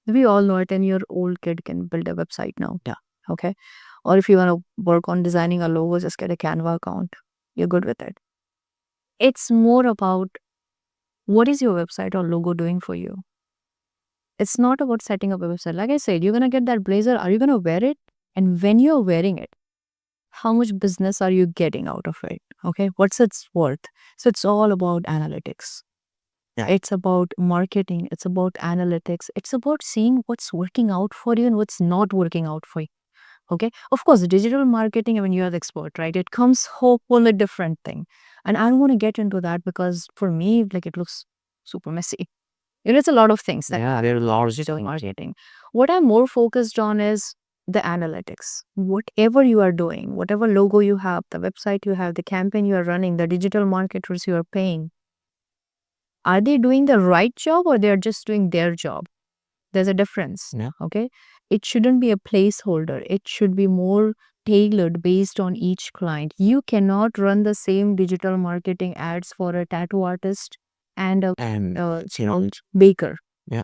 we all know a 10-year-old kid can build a website now. Yeah. Okay. Or if you want to work on designing a logo, just get a Canva account. You're good with it. It's more about what is your website or logo doing for you. It's not about setting up a website. Like I said, you're going to get that blazer. Are you going to wear it? And when you're wearing it, how much business are you getting out of it? Okay. What's its worth? So it's all about analytics. Yeah. It's about marketing. It's about analytics. It's about seeing what's working out for you and what's not working out for you. Okay. Of course, digital marketing, I mean, you're the expert, right? It comes wholly different thing. And I don't want to get into that because for me, like, it looks super messy. It's a lot of things that there are a lot of digital marketing. What I'm more focused on is the analytics. Whatever you are doing, whatever logo you have, the website you have, the campaign you are running, the digital marketers you are paying, are they doing the right job or they are just doing their job? There's a difference. Yeah. Okay. It shouldn't be a placeholder. It should be more tailored based on each client. You cannot run the same digital marketing ads for a tattoo artist and a baker. Yeah.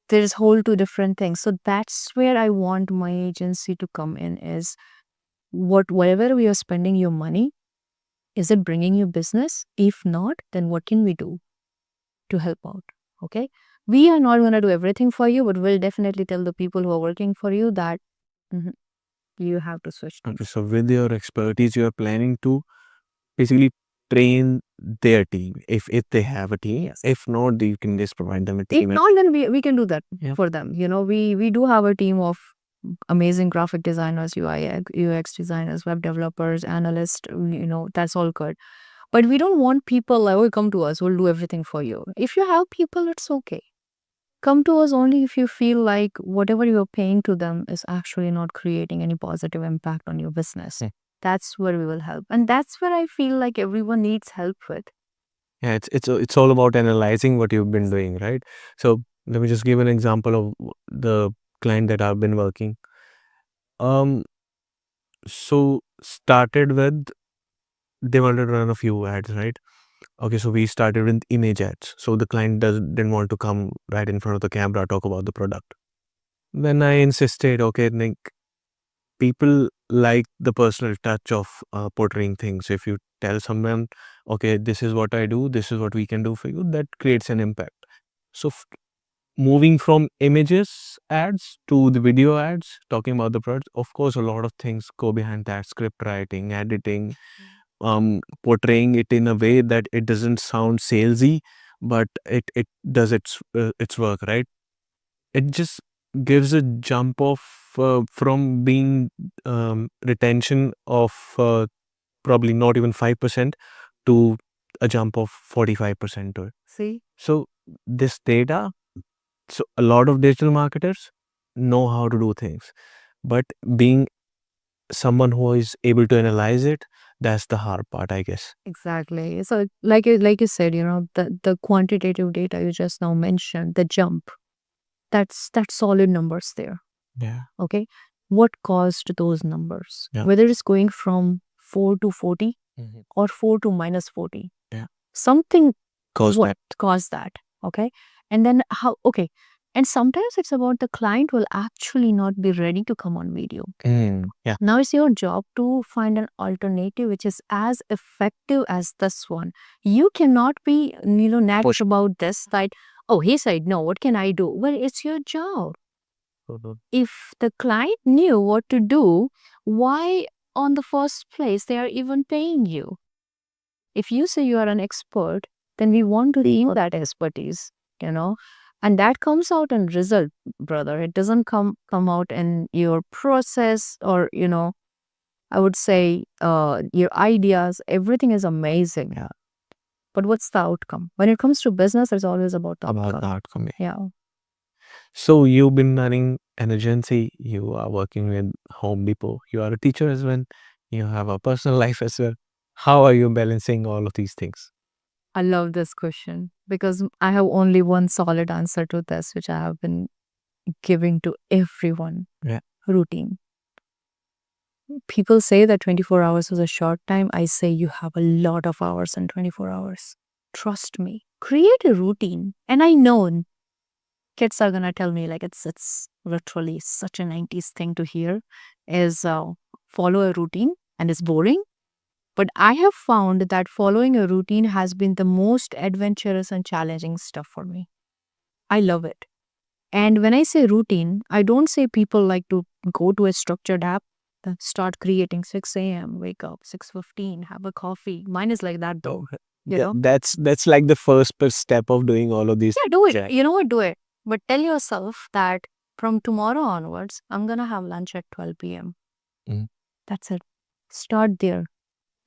There's whole two different things. So that's where I want my agency to come in is whatever we are spending your money, is it bringing you business? If not, then what can we do to help out? Okay. We are not going to do everything for you, but we'll definitely tell the people who are working for you that you have to switch. Okay, so with your expertise, you are planning to basically train their team if they have a team. Yes. If not, you can just provide them a If team. not, then we can do that Yeah. for them. You know, we do have a team of amazing graphic designers, UI, UX designers, web developers, analysts, that's all good. But we don't want people like, oh, come to us, we'll do everything for you. If you have people, it's okay. Come to us only if you feel like whatever you're paying to them is actually not creating any positive impact on your business. That's where we will help. And that's where I feel like everyone needs help with. Yeah, it's all about analyzing what you've been doing, right? So let me just give an example of the client that I've been working. So started with they wanted to run a few ads, right? Okay, so we started with image ads. So the client didn't want to come right in front of the camera talk about the product. Then I insisted, okay, Nick, people like the personal touch of portraying things. If you tell someone, okay, this is what I do, this is what we can do for you, that creates an impact. So moving from images ads to the video ads, talking about the product, of course, a lot of things go behind that: script writing, editing, portraying it in a way that it doesn't sound salesy, but it does its work, right? It just gives a jump of from being retention of probably not even 5% to a jump of 45% to it. See? So this data, so a lot of digital marketers know how to do things, but being someone who is able to analyze it, that's the hard part, I guess. Exactly. So like you said, the quantitative data you just now mentioned, the jump, that's solid numbers there. Yeah. Okay. What caused those numbers? Yeah. Whether it's going from 4 to 40 or 4 to minus 40. Yeah. Something Caused that. caused that. Okay. And then okay. And sometimes it's about the client will actually not be ready to come on video. Yeah. Now it's your job to find an alternative which is as effective as this one. You cannot be, nagged about this, that, oh, he said no, what can I do? Well, it's your job. If the client knew what to do, why on the first place they are even paying you? If you say you are an expert, then we want to see that expertise, and that comes out in result, brother. It doesn't come out in your process or, I would say your ideas. Everything is amazing. Yeah. But what's the outcome? When it comes to business, it's always about the About outcome. the outcome. Yeah. So you've been running an agency, you are working with Home Depot, you are a teacher as well, you have a personal life as well. How are you balancing all of these things? I love this question because I have only one solid answer to this, which I have been giving to everyone. Yeah. Routine. People say that 24 hours is a short time. I say you have a lot of hours in 24 hours. Trust me. Create a routine. And I know kids are going to tell me like it's literally such a 90s thing to hear is follow a routine and it's boring. But I have found that following a routine has been the most adventurous and challenging stuff for me. I love it. And when I say routine, I don't say people like to go to a structured app, start creating 6 a.m., wake up 6:15, have a coffee. Mine is like that though. That's like the first step of doing all of these. Yeah, do it. You know what? Do it. But tell yourself that from tomorrow onwards, I'm going to have lunch at 12 p.m. That's it. Start there.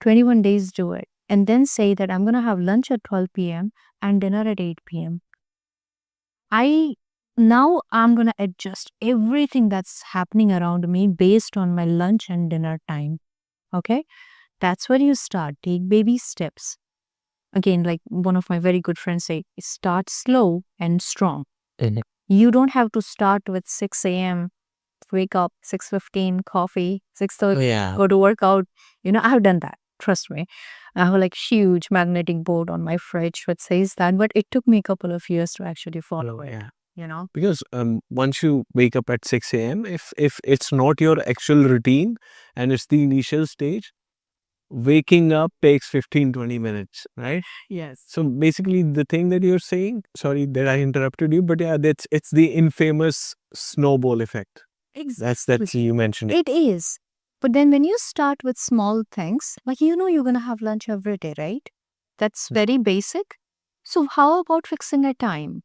21 days, do it. And then say that I'm going to have lunch at 12 p.m. and dinner at 8 p.m. I Now I'm going to adjust everything that's happening around me based on my lunch and dinner time. Okay. That's where you start. Take baby steps. Again, like one of my very good friends say, start slow and strong. Mhm. You don't have to start with 6 a.m., wake up, 6:15, coffee, 6:30, Yeah. go to workout. I've done that. Trust me. I have like huge magnetic board on my fridge which says that, but it took me a couple of years to actually follow it. Yeah. Because once you wake up at 6 a.m., if it's not your actual routine and it's the initial stage, waking up takes 15-20 minutes, right? Yes. So basically, the thing that you're saying, sorry that I interrupted you, but yeah, it's the infamous snowball effect. That's you mentioned. It is. But then when you start with small things, like you're going to have lunch every day, right? That's very basic. So, how about fixing a time?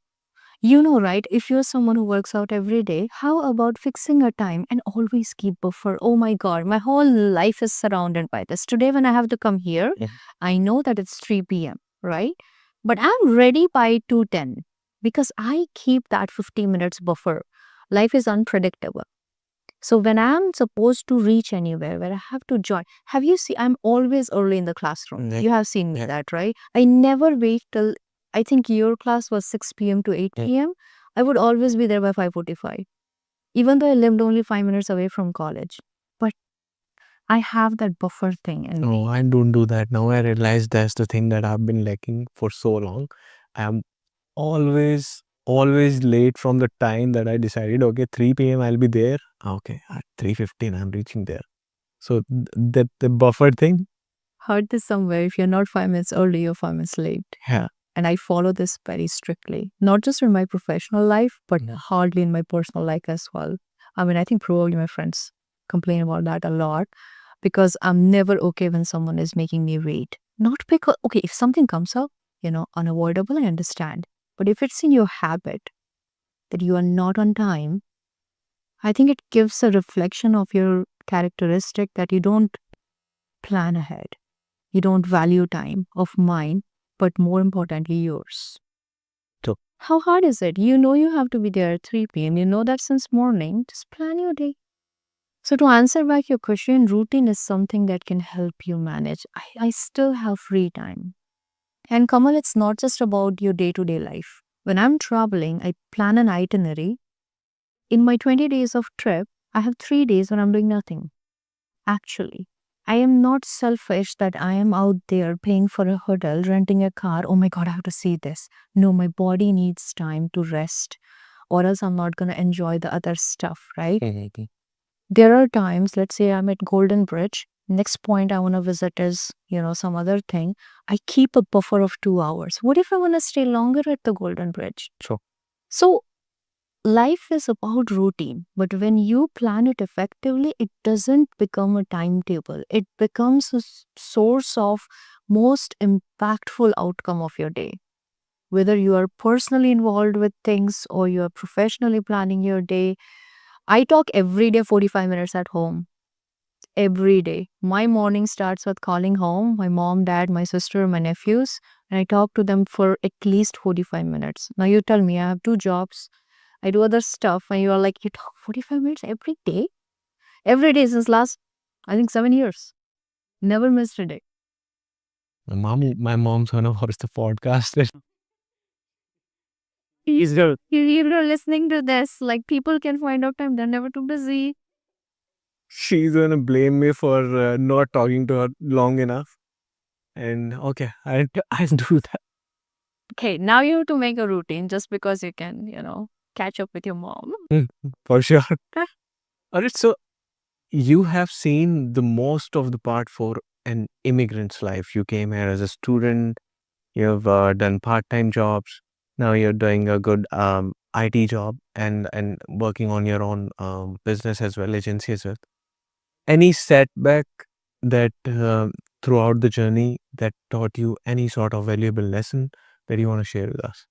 Right? If you're someone who works out every day, how about fixing a time and always keep buffer? Oh my God, my whole life is surrounded by this. Today, when I have to come here, Yeah. I know that it's 3 p.m., right? But I'm ready by 2:10 because I keep that 50 minutes buffer. Life is unpredictable. So when I'm supposed to reach anywhere where I have to join, have you seen? I'm always early in the classroom. Like, You have seen me yeah. that, right? I never wait till, I think your class was 6 p.m. to 8 p.m. I would always be there by 5:45, even though I lived only 5 minutes away from college. But I have that buffer thing. And No, I don't do that now. I realize that's the thing that I've been lacking for so long. I'm always late from the time that I decided, okay, 3 p.m. I'll be there. Okay, at 3:15 I'm reaching there. So that the buffer thing, heard this somewhere, if you're not 5 minutes early, you're 5 minutes late. yeah. And I follow this very strictly, not just in my professional life, but hardly in my personal life as well. I mean, I think probably my friends complain about that a lot because I'm never okay when someone is making me wait. Not because, okay, if something comes up, unavoidable, I understand. But if it's in your habit that you are not on time, I think it gives a reflection of your characteristic that you don't plan ahead. You don't value time of mine, but more importantly, yours. So How hard is it? You have to be there at 3 p.m. You know that since morning. Just plan your day. So, to answer back your question, routine is something that can help you manage. I still have free time. And Kamal, it's not just about your day to day life. When I'm traveling, I plan an itinerary. In my 20 days of trip, I have 3 days when I'm doing nothing. Actually, I am not selfish that I am out there paying for a hotel, renting a car. Oh my God, I have to see this. No, my body needs time to rest, or else I'm not going to enjoy the other stuff, right? There are times, let's say I'm at Golden Bridge. Next point I want to visit is, some other thing. I keep a buffer of 2 hours. What if I want to stay longer at the Golden Bridge? Sure. So life is about routine, but when you plan it effectively, it doesn't become a timetable. It becomes a source of most impactful outcome of your day. Whether you are personally involved with things or you are professionally planning your day, I talk every day 45 minutes at home. Every day. My morning starts with calling home my mom, dad, my sister, my nephews, and I talk to them for at least 45 minutes. Now, you tell me, I have two jobs, I do other stuff, and you are like, you talk 45 minutes every day? Every day since last, I think, 7 years. Never missed a day. My mom's gonna watch the podcast. You're listening to this, like people can find out time, they're never too busy. She's gonna blame me for not talking to her long enough. And okay, I do that. Okay, now you have to make a routine just because you can, catch up with your mom. For sure. Alright, so you have seen the most of the part for an immigrant's life. You came here as a student. You've done part-time jobs. Now you're doing a good IT job and working on your own business as well, agency as well. Any setback that throughout the journey that taught you any sort of valuable lesson that you want to share with us?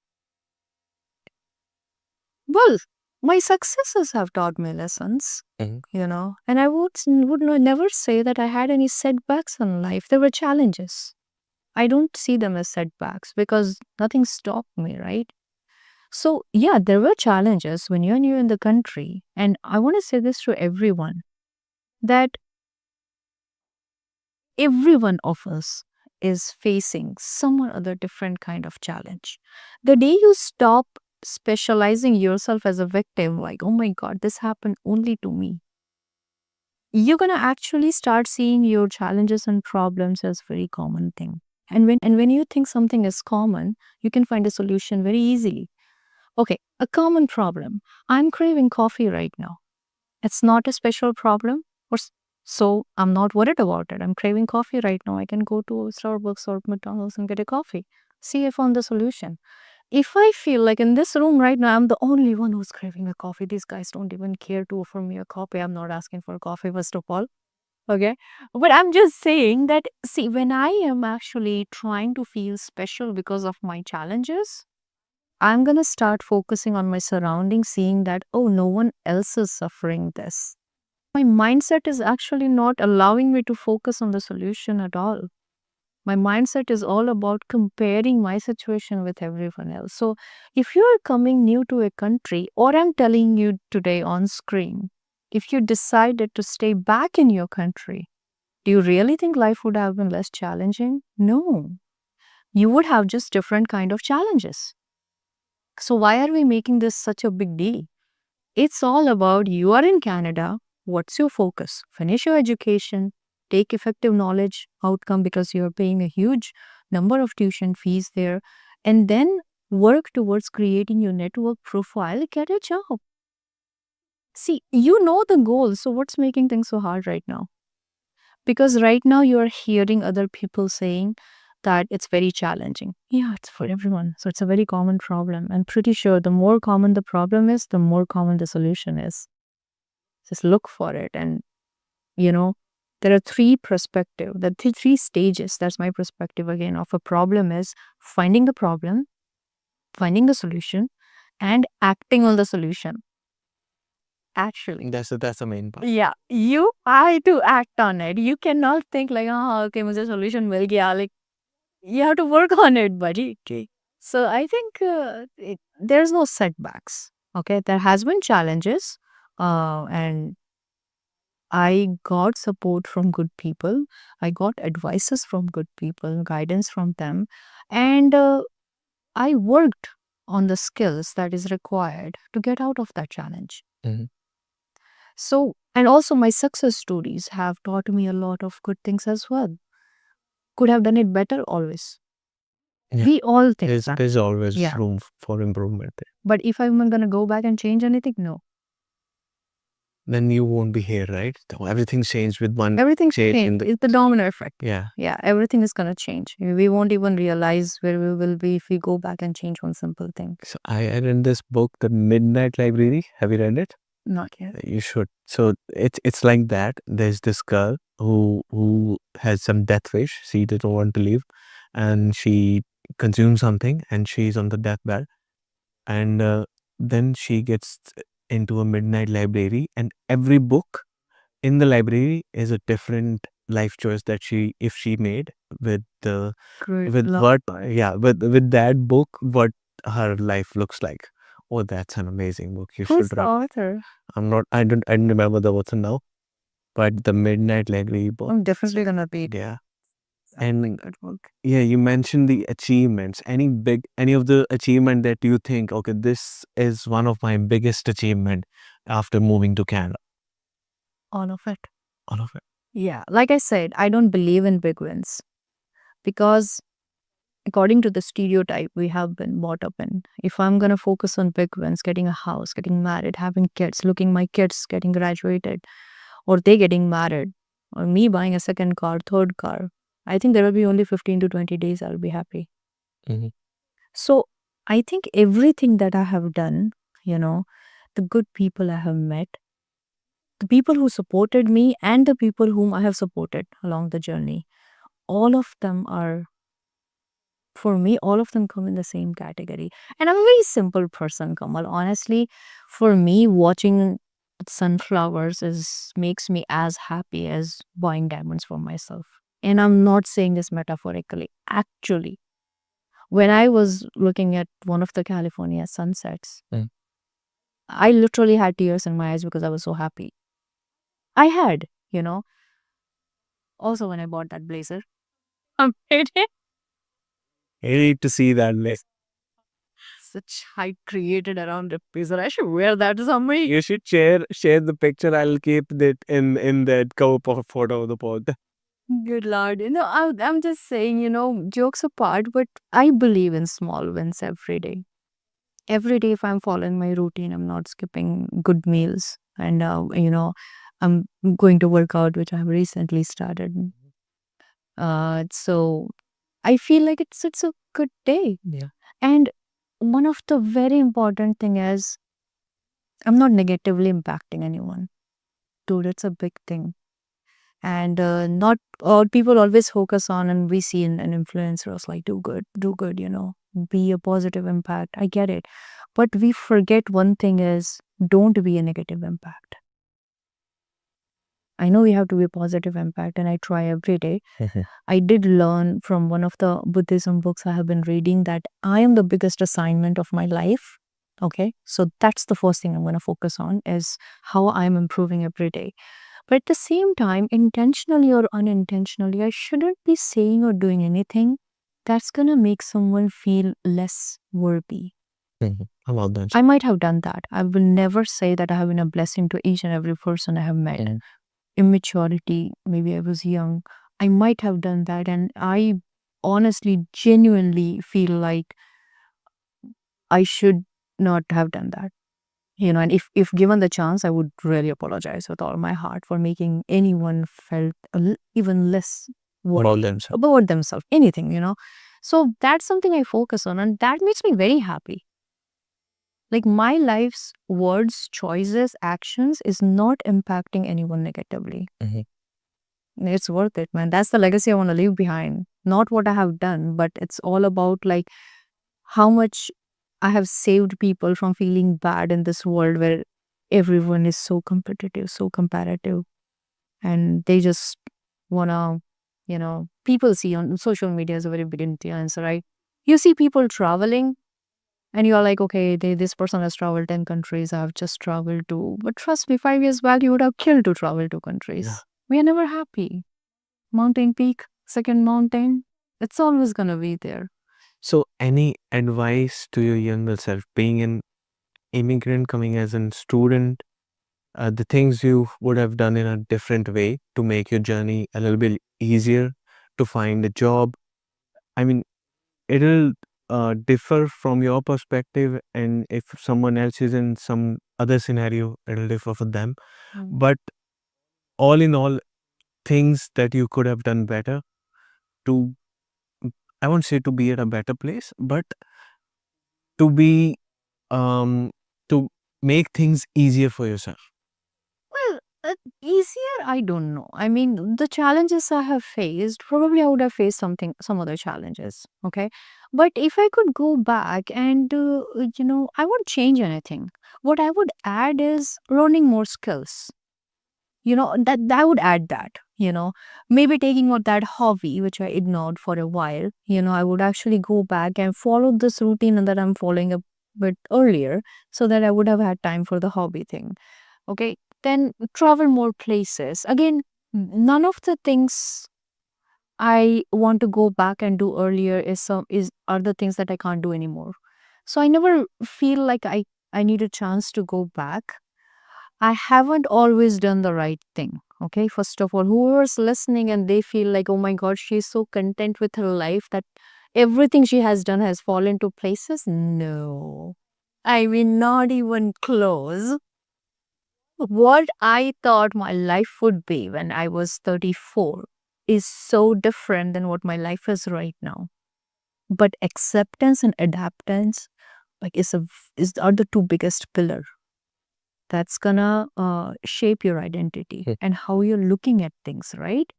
Well, my successes have taught me lessons, and I never say that I had any setbacks in life. There were challenges. I don't see them as setbacks because nothing stopped me, right? So, yeah, there were challenges when you're new in the country. And I want to say this to everyone that every one of us is facing some or other different kind of challenge. The day you stop specializing yourself as a victim, like, oh my God, this happened only to me, you're going to actually start seeing your challenges and problems as very common thing. And when you think something is common, you can find a solution very easily. Okay, a common problem. I'm craving coffee right now. It's not a special problem. So I'm not worried about it. I'm craving coffee right now. I can go to Starbucks or McDonald's and get a coffee. See, I found the solution. If I feel like in this room right now, I'm the only one who's craving a coffee, these guys don't even care to offer me a coffee. I'm not asking for a coffee, first of all. Okay. But I'm just saying that, see, when I am actually trying to feel special because of my challenges, I'm going to start focusing on my surroundings, seeing that, oh, no one else is suffering this. My mindset is actually not allowing me to focus on the solution at all. My mindset is all about comparing my situation with everyone else. So, if you're coming new to a country, or I'm telling you today on screen, if you decided to stay back in your country, do you really think life would have been less challenging? No. You would have just different kind of challenges. So why are we making this such a big deal? It's all about you are in Canada. What's your focus? Finish your education, take effective knowledge outcome because you're paying a huge number of tuition fees there, and then work towards creating your network profile, get a job. See, you know the goal. So what's making things so hard right now? Because right now you're hearing other people saying that it's very challenging. Yeah, it's for everyone. So it's a very common problem. I'm pretty sure the more common the problem is, the more common the solution is. Just look for it. And, you know, there are three perspectives, three stages. That's my perspective again of a problem is finding the problem, finding the solution, and acting on the solution. Actually. That's the main part. Yeah, you have to act on it. You cannot think like, oh, okay, मुझे solution मिल गया. Like, you have to work on it, buddy. Okay. So I think there's no setbacks. Okay, there has been challenges, and I got support from good people. I got advices from good people, guidance from them, and I worked on the skills that is required to get out of that challenge. Mhm. So, and also my success stories have taught me a lot of good things as well. Could have done it better always. Yeah. We all think that. There's always Yeah. room for improvement there. But if I'm going to go back and change anything, no. Then you won't be here, right? So everything's changed with one Everything change in changed. the It's the domino effect. yeah. Yeah, everything is going to change. We won't even realize where we will be if we go back and change one simple thing. So I read this book, The Midnight Library. Have you read it? Not yet. You should. So it's like that. There's this girl who has some death wish. She doesn't want to live, and she consumes something, and she's on the deathbed. And then she gets into a midnight library, and every book in the library is a different life choice that if she made with the Great. with what with that book, what her life looks like. Oh, that's an amazing book. You Who's should the read. author? I don't remember the author now, but the Midnight Library book. I'm definitely going to read. Yeah. Something And good book. yeah, you mentioned the achievements. Any of the achievement that you think, okay, this is one of my biggest achievement after moving to Canada. All of it. All of it. Yeah, like I said, I don't believe in big wins because according to the stereotype we have been brought up in, if I'm going to focus on big wins, getting a house, getting married, having kids, looking my kids getting graduated, or they getting married, or me buying a second car, third car, I think there will be only 15 to 20 days I'll be happy. Mhm. So I think everything that I have done, the good people I have met, the people who supported me, and the people whom I have supported along the journey, all of them are, for me, all of them come in the same category. And I'm a very simple person, Kamal. Honestly, for me, watching sunflowers makes me as happy as buying diamonds for myself. And I'm not saying this metaphorically. Actually, When I was looking at one of the California sunsets, I literally had tears in my eyes because I was so happy. I had, you know. Also, when I bought that blazer, I made it. I need to see that list. Such hype created around the blazer. I should wear that somewhere. You should share the picture. I'll keep it in that cover photo of the pod. Good Lord. I'm just saying, jokes apart, but I believe in small wins every day. Every day, if I'm following my routine, I'm not skipping good meals. And, I'm going to work out, which I have recently started. So I feel like it's a good day. Yeah. And one of the very important thing is I'm not negatively impacting anyone. Dude, it's a big thing. And not all people always focus on, and we see in influencers like do good, be a positive impact. I get it. But we forget one thing is don't be a negative impact. I know we have to be a positive impact, and I try every day. I did learn from one of the Buddhism books I have been reading that I am the biggest assignment of my life. Okay. So that's the first thing I'm going to focus on is how I'm improving every day. But at the same time, intentionally or unintentionally, I shouldn't be saying or doing anything that's going to make someone feel less worthy. About that. I might have done that. I will never say that I have been a blessing to each and every person I have met. Immaturity, maybe I was young. I might have done that. And I honestly, genuinely feel like I should not have done that. And if given the chance, I would really apologize with all my heart for making anyone felt even less About themselves. about themselves, anything. So that's something I focus on, and that makes me very happy. Like my life's words, choices, actions is not impacting anyone negatively. It's worth it, man. That's the legacy I want to leave behind. Not what I have done, but it's all about like how much I have saved people from feeling bad in this world where everyone is so competitive, so comparative, and they just wanna, people see on social media is a very big influence, right? You see people traveling, and you're like, okay, this person has traveled 10 countries. I've just traveled to, but trust me, 5 years back, you would have killed to travel to countries. Yeah. We are never happy. Mountain peak, second mountain, it's always gonna be there. So, any advice to your younger self, being an immigrant, coming as a student, the things you would have done in a different way to make your journey a little bit easier to find a job? I mean, it'll differ from your perspective, and if someone else is in some other scenario, it'll differ for them. But all in all, things that you could have done better to, I won't say to be at a better place, but to be um to make things easier for yourself. Well, easier, I don't know. I mean, the challenges I have faced, probably I would have faced some other challenges. Okay. But if I could go back and, I wouldn't change anything. What I would add is learning more skills. That I would add that, maybe taking out that hobby, which I ignored for a while. I would actually go back and follow this routine that I'm following a bit earlier so that I would have had time for the hobby thing. Okay. Then travel more places. Again, none of the things I want to go back and do earlier are the things that I can't do anymore. So I never feel like I need a chance to go back. I haven't always done the right thing. Okay. First of all, whoever's listening and they feel like, oh my God, she's so content with her life that everything she has done has fallen to places. No. I mean, not even close. What I thought my life would be when I was 34 is so different than what my life is right now. But acceptance and adaptance like are the two biggest pillar that's gonna shape your identity and how you're looking at things, right?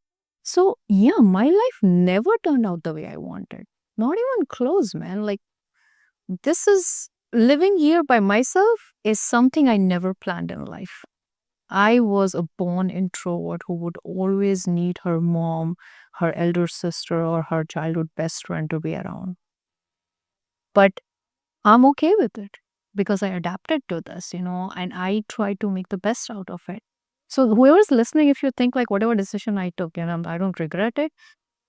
So yeah, my life never turned out the way I wanted. Not even close, man. Like this is living here by myself is something I never planned in life. I was a born introvert who would always need her mom, her elder sister, or her childhood best friend to be around. But I'm okay with it because I adapted to this, and I try to make the best out of it. So whoever's listening, if you think like whatever decision I took, I don't regret it.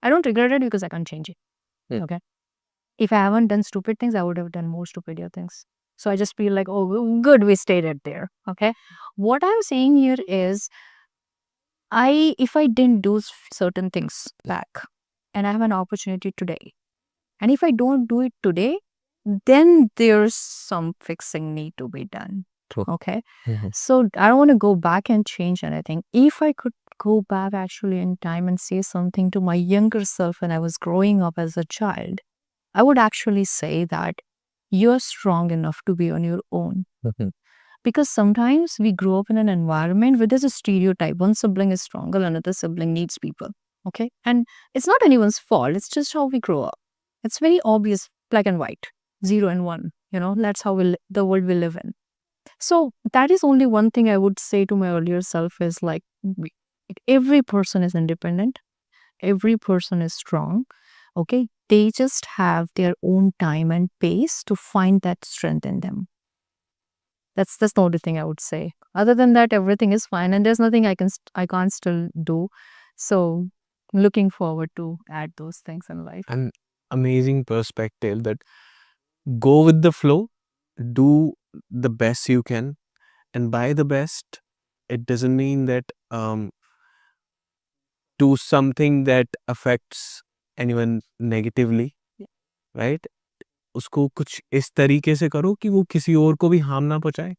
I don't regret it because I can't change it. Okay. If I haven't done stupid things, I would have done more stupider things. So I just feel like, oh, good, we stayed it there. Okay. What I'm saying here is, if I didn't do certain things back, and I have an opportunity today, and if I don't do it today, then there's some fixing need to be done. True. Okay. So I don't want to go back and change anything. If I could go back actually in time and say something to my younger self when I was growing up as a child, I would actually say that you're strong enough to be on your own. Because sometimes we grow up in an environment where there's a stereotype. One sibling is stronger, another sibling needs people. Okay. And it's not anyone's fault. It's just how we grow up. It's very obvious, black and white, 0 and 1. That's how the world we live in. So that is only one thing I would say to my earlier self is like, every person is independent. Every person is strong. Okay. They just have their own time and pace to find that strength in them. That's the only thing I would say. Other than that, everything is fine, and there's nothing I can't still do. So, looking forward to add those things in life. An amazing perspective that go with the flow, do the best you can, and by the best, it doesn't mean that do something that affects anyone negatively, right? उसको कुछ इस तरीके से करो कि वो किसी और को भी हार्म ना पहुंचाए,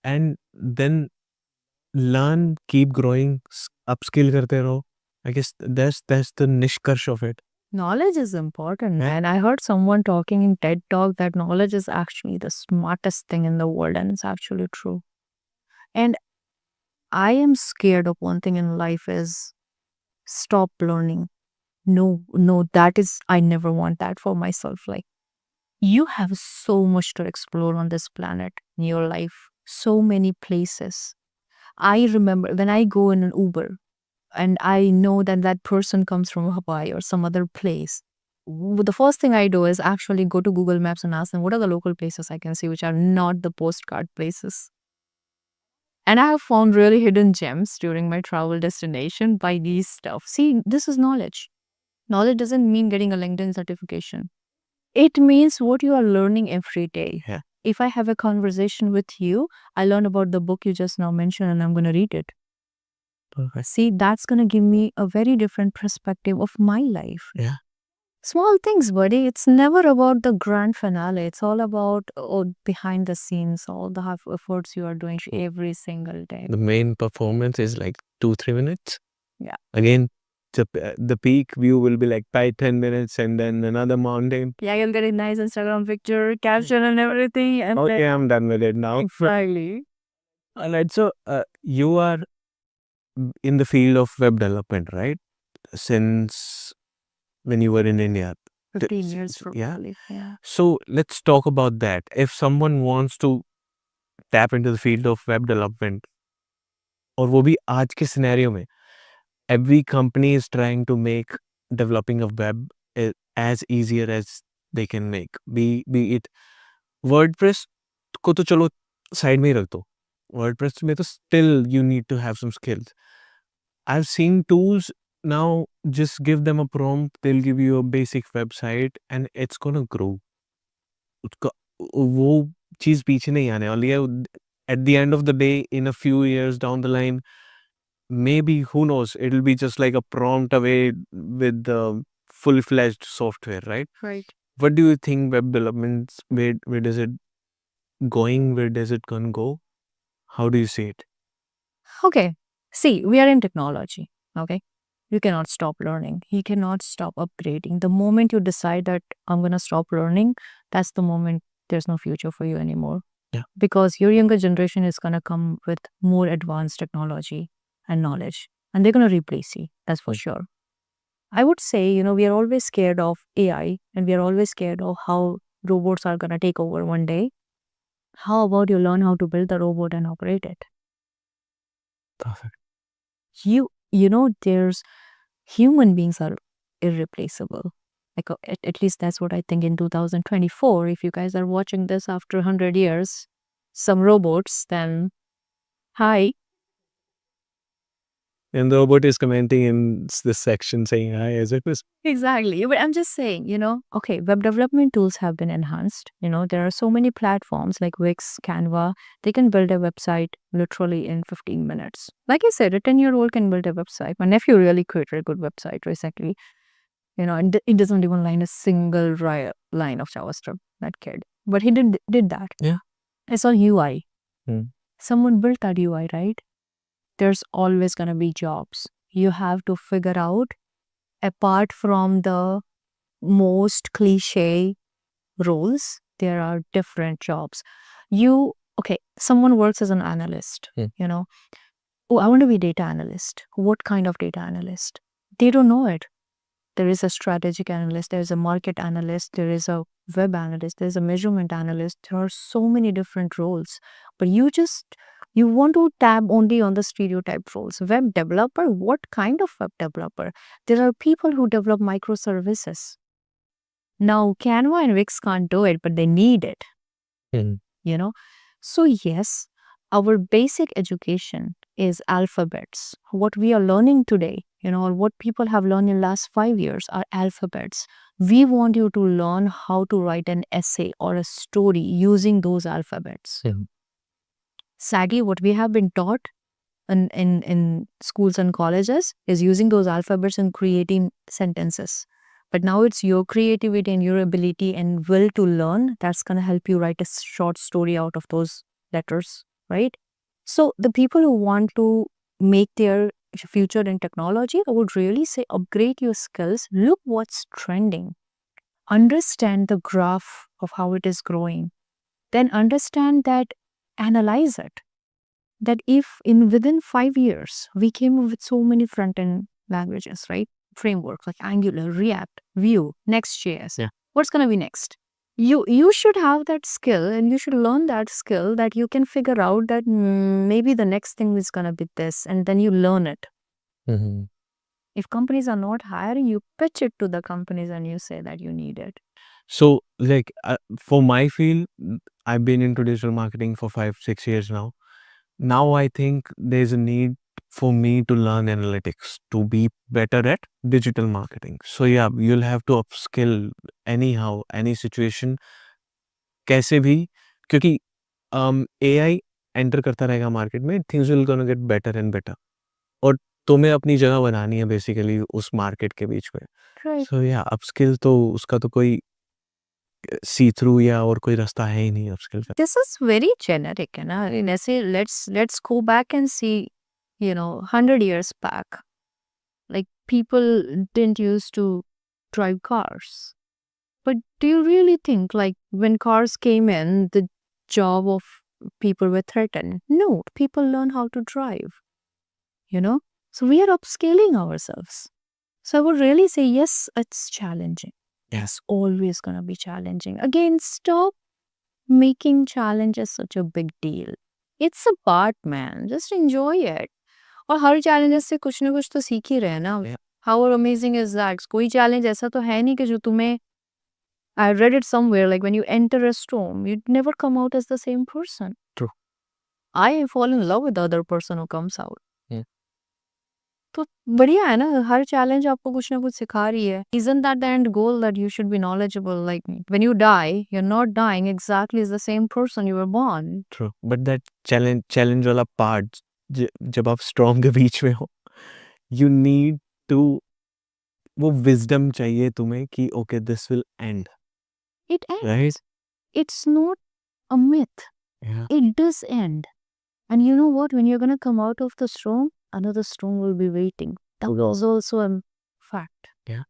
and then learn, keep growing, upskill करते रहो. I guess that's the nishkarsh of it. Knowledge is important. And I heard someone talking in TED Talk that knowledge is actually the smartest thing in the world, and it's actually true. And I am scared of one thing in life is stop learning. No, that is, I never want that for myself. Like, you have so much to explore on this planet in your life, so many places. I remember when I go in an Uber and I know that that person comes from Hawaii or some other place. The first thing I do is actually go to Google Maps and ask them what are the local places I can see which are not the postcard places. And I have found really hidden gems during my travel destination by these stuff. See, this is knowledge. Knowledge doesn't mean getting a LinkedIn certification. It means what you are learning every day. Yeah. If I have a conversation with you, I learn about the book you just now mentioned and I'm going to read it. Perfect. See, that's going to give me a very different perspective of my life. Yeah. Small things, buddy. It's never about the grand finale. It's all about behind the scenes, all the efforts you are doing every single day. The main performance is like 2-3 minutes. Yeah. Again, the peak view will be like 5-10 minutes, and then another mountain. Yeah, you'll get a nice Instagram picture, caption, and everything. And Okay, I'm done with it now. Exactly. Alright, so you are in the field of web development, right? Since when you were in India. 15 years Yeah. probably. Yeah. So let's talk about that. If someone wants to tap into the field of web development, और वो भी आज के scenario में, every company is trying to make developing a web as easier as they can make. Be it WordPress को तो चलो side में ही रख दो. WordPress में तो still you need to have some skills. I've seen tools now, just give them a prompt, they'll give you a basic website and it's gonna grow. उसका वो चीज पीछे नहीं आने वाली है. At the end of the day, in a few years down the line, maybe, who knows, it'll be just like a prompt away with the full-fledged software, right? Right. What do you think web development, where does it going? Where does it gonna go? How do you see it? Okay. See, we are in technology. Okay. You cannot stop learning. You cannot stop upgrading. The moment you decide that I'm going to stop learning, that's the moment there's no future for you anymore. Yeah. Because your younger generation is going to come with more advanced technology and knowledge, and they're going to replace you. That's for sure. I would say, we are always scared of AI and we are always scared of how robots are going to take over one day. How about you learn how to build the robot and operate it? Perfect. There's human beings are irreplaceable. Like at least that's what I think in 2024. If you guys are watching this after 100 years, some robots, then hi. And the robot is commenting in this section saying hi as if it's Exactly. But I'm just saying, okay, web development tools have been enhanced. There are so many platforms like Wix, Canva. They can build a website literally in 15 minutes. Like I said, a 10-year-old can build a website. My nephew really created a good website recently, and it doesn't even line a single line of JavaScript, that kid. But he did that. Yeah. It's all UI. Hmm. Someone built that UI, right? There's always going to be jobs. You have to figure out, apart from the most cliche roles, there are different jobs. Someone works as an analyst, oh, I want to be data analyst. What kind of data analyst? They don't know it. There is a strategic analyst, there is a market analyst, there is a web analyst, there is a measurement analyst. There are so many different roles, but you want to tab only on the stereotyped roles. Web developer, what kind of web developer? There are people who develop microservices. Now, Canva and Wix can't do it, but they need it. Hmm. So yes, our basic education is alphabets. What we are learning today, or what people have learned in last 5 years are alphabets. We want you to learn how to write an essay or a story using those alphabets. Hmm. Sadly, what we have been taught in schools and colleges is using those alphabets and creating sentences. But now it's your creativity and your ability and will to learn that's going to help you write a short story out of those letters, right? So the people who want to make their future in technology, I would really say upgrade your skills. Look what's trending. Understand the graph of how it is growing. Then understand that, analyze it. That if within 5 years we came up with so many front end languages, right? Frameworks like Angular, React, Vue, Next.js. Yeah. What's going to be next? You should have that skill and you should learn that skill that you can figure out that maybe the next thing is going to be this, and then you learn it. Mhm. If companies are not hiring, you pitch it to the companies and you say that you need it. So, like, for my field, I've been into digital marketing for 5-6 years now. Now I think there's a need for me to learn analytics to be better at digital marketing. So yeah, you'll have to upskill anyhow, any situation, कैसे भी, क्योंकि AI enter करता रहेगा market में, things will gonna get better and better. और तुम्हें अपनी जगह बनानी है बेसिकली उस मार्केट के बीच में. Right. सो या अपस्किल तो उसका तो कोई सी थ्रू या और कोई रास्ता है ही नहीं अपस्किल का. This is very generic, let's go back and see, 100 years back. Like, people didn't used to drive cars. But do you really think, like, when cars came in, the job of people were threatened? No, people learn how to drive, So we are upscaling ourselves. So I would really say, yes, it's challenging. Yes. Always going to be challenging. Again, stop making challenges such a big deal. It's a part, man. Just enjoy it. और हर challenges से कुछ ना कुछ तो सीख ही रहे ना. Yeah. How amazing is that? कोई challenge ऐसा तो है नहीं कि जो तुम्हें, I read it somewhere, like when you enter a storm, you never come out as the same person. True. I fall in love with the other person who comes out. Yeah. तो बढ़िया है ना, हर challenge आपको कुछ ना कुछ सिखा रही है. Isn't that the end goal, that you should be knowledgeable? Like, when you die, you're not dying exactly as the same person you were born. True. But that challenge वाला part, जब आप storm के बीच में हो, you need to, वो wisdom चाहिए तुम्हें कि okay, this will end. It ends. Right? It's not a myth. Yeah. It does end. And you know what? When you're going to come out of the storm, another storm will be waiting. That was also a fact. Yeah.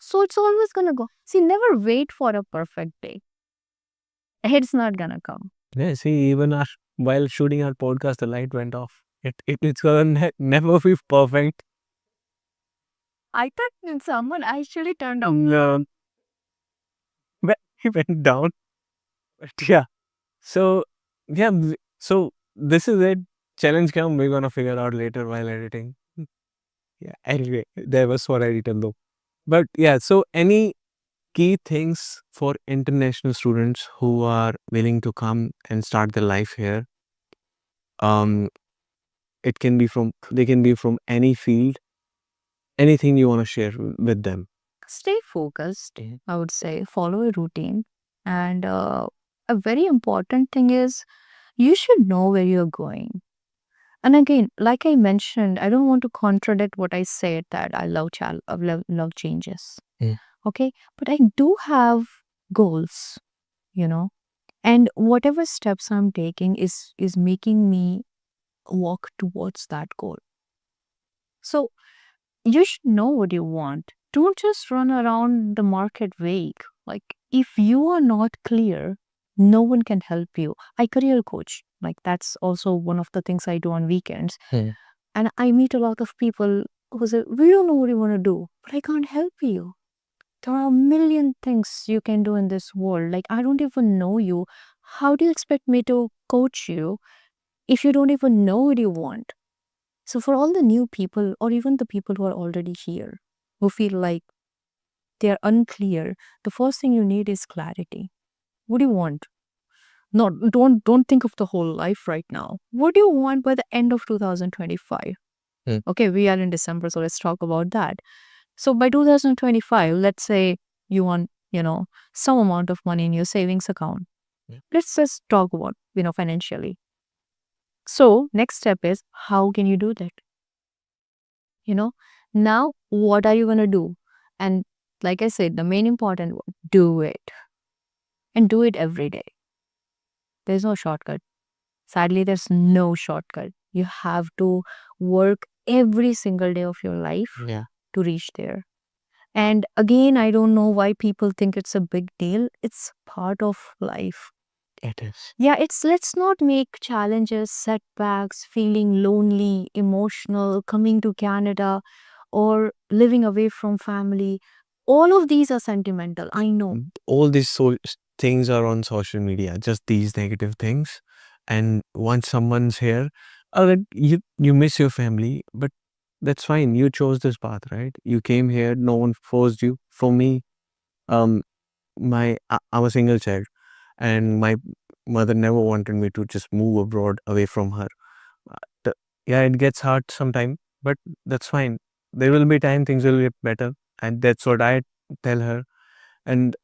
So it's always going to go. See, never wait for a perfect day. It's not going to come. Yeah, see, even while shooting our podcast, the light went off. It's gonna never be perfect. I thought someone actually turned off. No. But he went down. But yeah. So, yeah. So, this is it. Challenge come, we're gonna figure out later while editing. Yeah. Anyway, there was for editor though. But yeah, so any key things for international students who are willing to come and start their life here. Um, it can be from they can be from any field. Anything you want to share with them? Stay focused, I would say. Follow a routine. And a very important thing is you should know where you're going. And again, like I mentioned, I don't want to contradict what I said that I love changes. Mm. Okay. But I do have goals, you know, and whatever steps I'm taking is making me walk towards that goal. So you should know what you want. Don't just run around the market vague. Like, if you are not clear, no one can help you. I career coach. Like, that's also one of the things I do on weekends. And I meet a lot of people who say, we don't know what you want to do, but I can't help you. There are a million things you can do in this world. Like, I don't even know you. How do you expect me to coach you if you don't even know what you want? So, for all the new people, or even the people who are already here, who feel like they are unclear, the first thing you need is clarity. What do you want? No, don't think of the whole life right now. What do you want by the end of 2025? Okay, we are in December, so let's talk about that. So by 2025, let's say you want, some amount of money in your savings account. Let's just talk about, financially. So next step is, how can you do that? Now what are you going to do? And like I said, the main important one, do it. And do it every day. There's no shortcut. Sadly, there's no shortcut. You have to work every single day of your life to reach there. And again, I don't know why people think it's a big deal. It's part of life. It is. Yeah, let's not make challenges, setbacks, feeling lonely, emotional, coming to Canada, or living away from family. All of these are sentimental. I know. All these things are on social media, just these negative things. And once someone's here, you miss your family, but that's fine. You chose this path, right? You came here. No one forced you. For me, I'm a single child, and my mother never wanted me to just move abroad away from her. Yeah, it gets hard sometime, but that's fine. There will be time things will get better, and that's what I tell her. And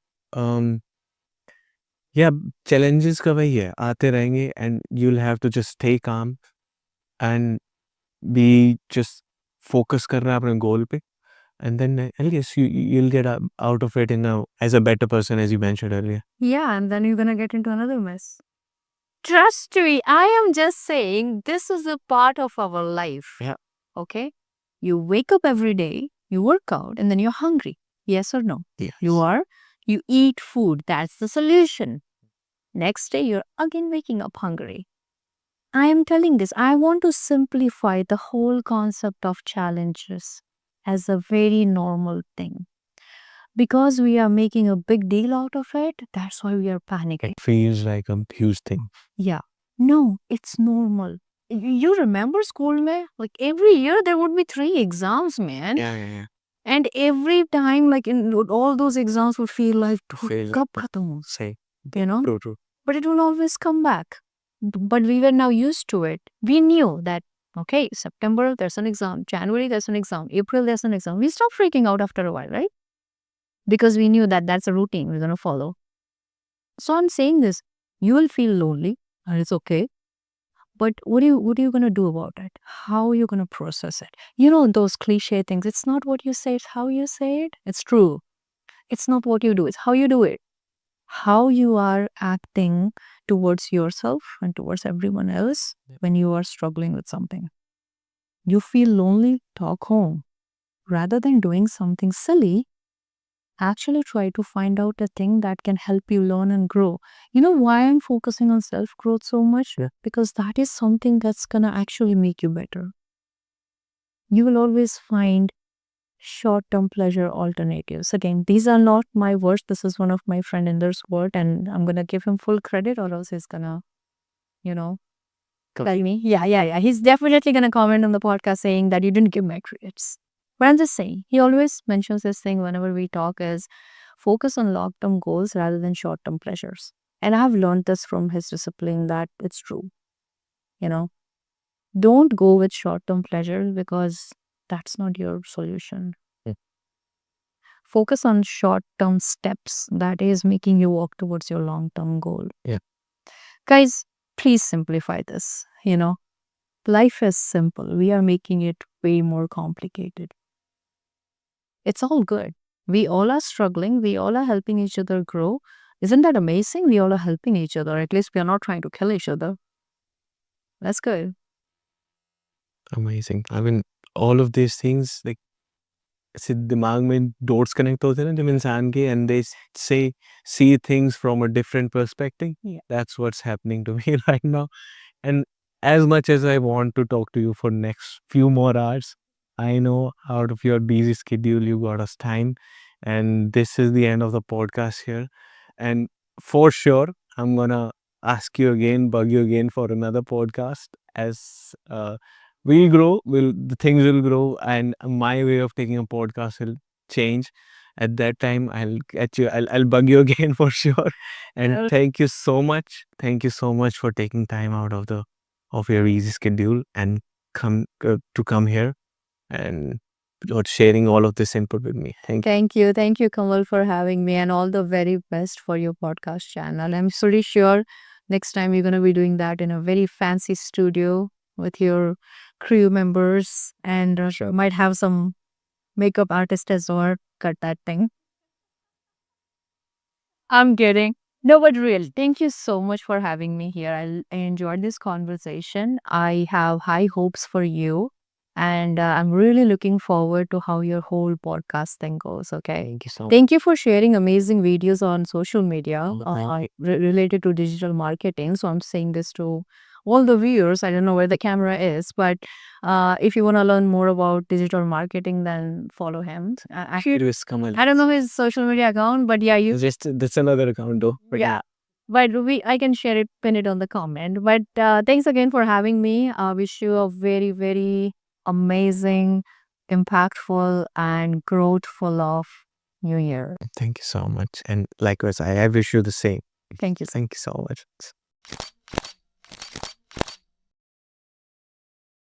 yeah, challenges का वही है, आते रहेंगे, and you'll have to just stay calm and be just focus करना अपने goal पे, and then I guess you'll get out of it as a better person, as you mentioned earlier. Yeah, and then you're gonna get into another mess. Trust me, I am just saying this is a part of our life. Yeah. Okay? You wake up every day, you work out, and then you're hungry. Yes or no? Yes. You eat food. That's the solution. Next day, you're again waking up hungry. I am telling this, I want to simplify the whole concept of challenges as a very normal thing. Because we are making a big deal out of it, that's why we are panicking. It feels like a huge thing. Yeah. No, it's normal. You remember school mein? Like every year there would be 3 exams, man. Yeah. And every time, like in all those exams would feel like, kab khatam ho?" Say. True. But it will always come back. But we were now used to it. We knew that, okay, September there's an exam, January there's an exam, April there's an exam. We stopped freaking out after a while, right? Because we knew that that's a routine we're going to follow. So I'm saying this, you will feel lonely and it's okay. But what are you going to do about it? How are you going to process it? Those cliche things. It's not what you say, it's how you say it. It's true. It's not what you do, it's how you do it. How you are acting towards yourself and towards everyone else when you are struggling with something. You feel lonely, talk home. Rather than doing something silly, actually try to find out a thing that can help you learn and grow. You know why I'm focusing on self-growth so much? Yeah. Because that is something that's going to actually make you better. You will always find short-term pleasure alternatives. Again, these are not my words. This is one of my friend Inder's word, and I'm going to give him full credit or else he's going to, tell me. Yeah. He's definitely going to comment on the podcast saying that you didn't give me credits. But I'm just saying, he always mentions this thing whenever we talk is, Focus on long term goals rather than short term pleasures. And I have learned this from his discipline that it's true. You know, don't go with short term pleasures because that's not your solution. Mm. Focus on short term steps that is making you walk towards your long term goal. Yeah. Guys, please simplify this. Life is simple. We are making it way more complicated. It's all good. We all are struggling. We all are helping each other grow. Isn't that amazing? We all are helping each other. At least we are not trying to kill each other. That's good. Amazing. I mean, all of these things, like, ऐसे दिमाग में dots connect होते हैं ना जब इंसान के, and they say see things from a different perspective. Yeah. That's what's happening to me right now. And as much as I want to talk to you for next few more hours, I know out of your busy schedule you got us time, and this is the end of the podcast here. And for sure, I'm gonna ask you again, bug you again for another podcast. As we grow, the things will grow, and my way of taking a podcast will change. At that time, I'll get you. I'll bug you again for sure. And Well, thank you so much. Thank you so much for taking time out of your easy schedule and come here and sharing all of this input with me. Thank you. Thank you. Thank you, Kamal, for having me, and all the very best for your podcast channel. I'm pretty sure next time you're going to be doing that in a very fancy studio with your crew members, and might have some makeup artist as well. Cut that thing. I'm kidding. No, but real. Thank you so much for having me here. I enjoyed this conversation. I have high hopes for you. And I'm really looking forward to how your whole podcast thing goes. Okay. Thank you so much. Thank you for sharing amazing videos on social media Mhm. related to digital marketing. So I'm saying this to all the viewers. I don't know where the camera is, but if you want to learn more about digital marketing, then follow him. Kurious Kamal. I don't know his social media account, but yeah, you That's another account though. But yeah. But I can share it, pin it on the comment. But thanks again for having me. I wish you a very, very amazing, impactful, and growthful of New Year. Thank you so much. And likewise, I wish you the same. Thank you. Thank you so much.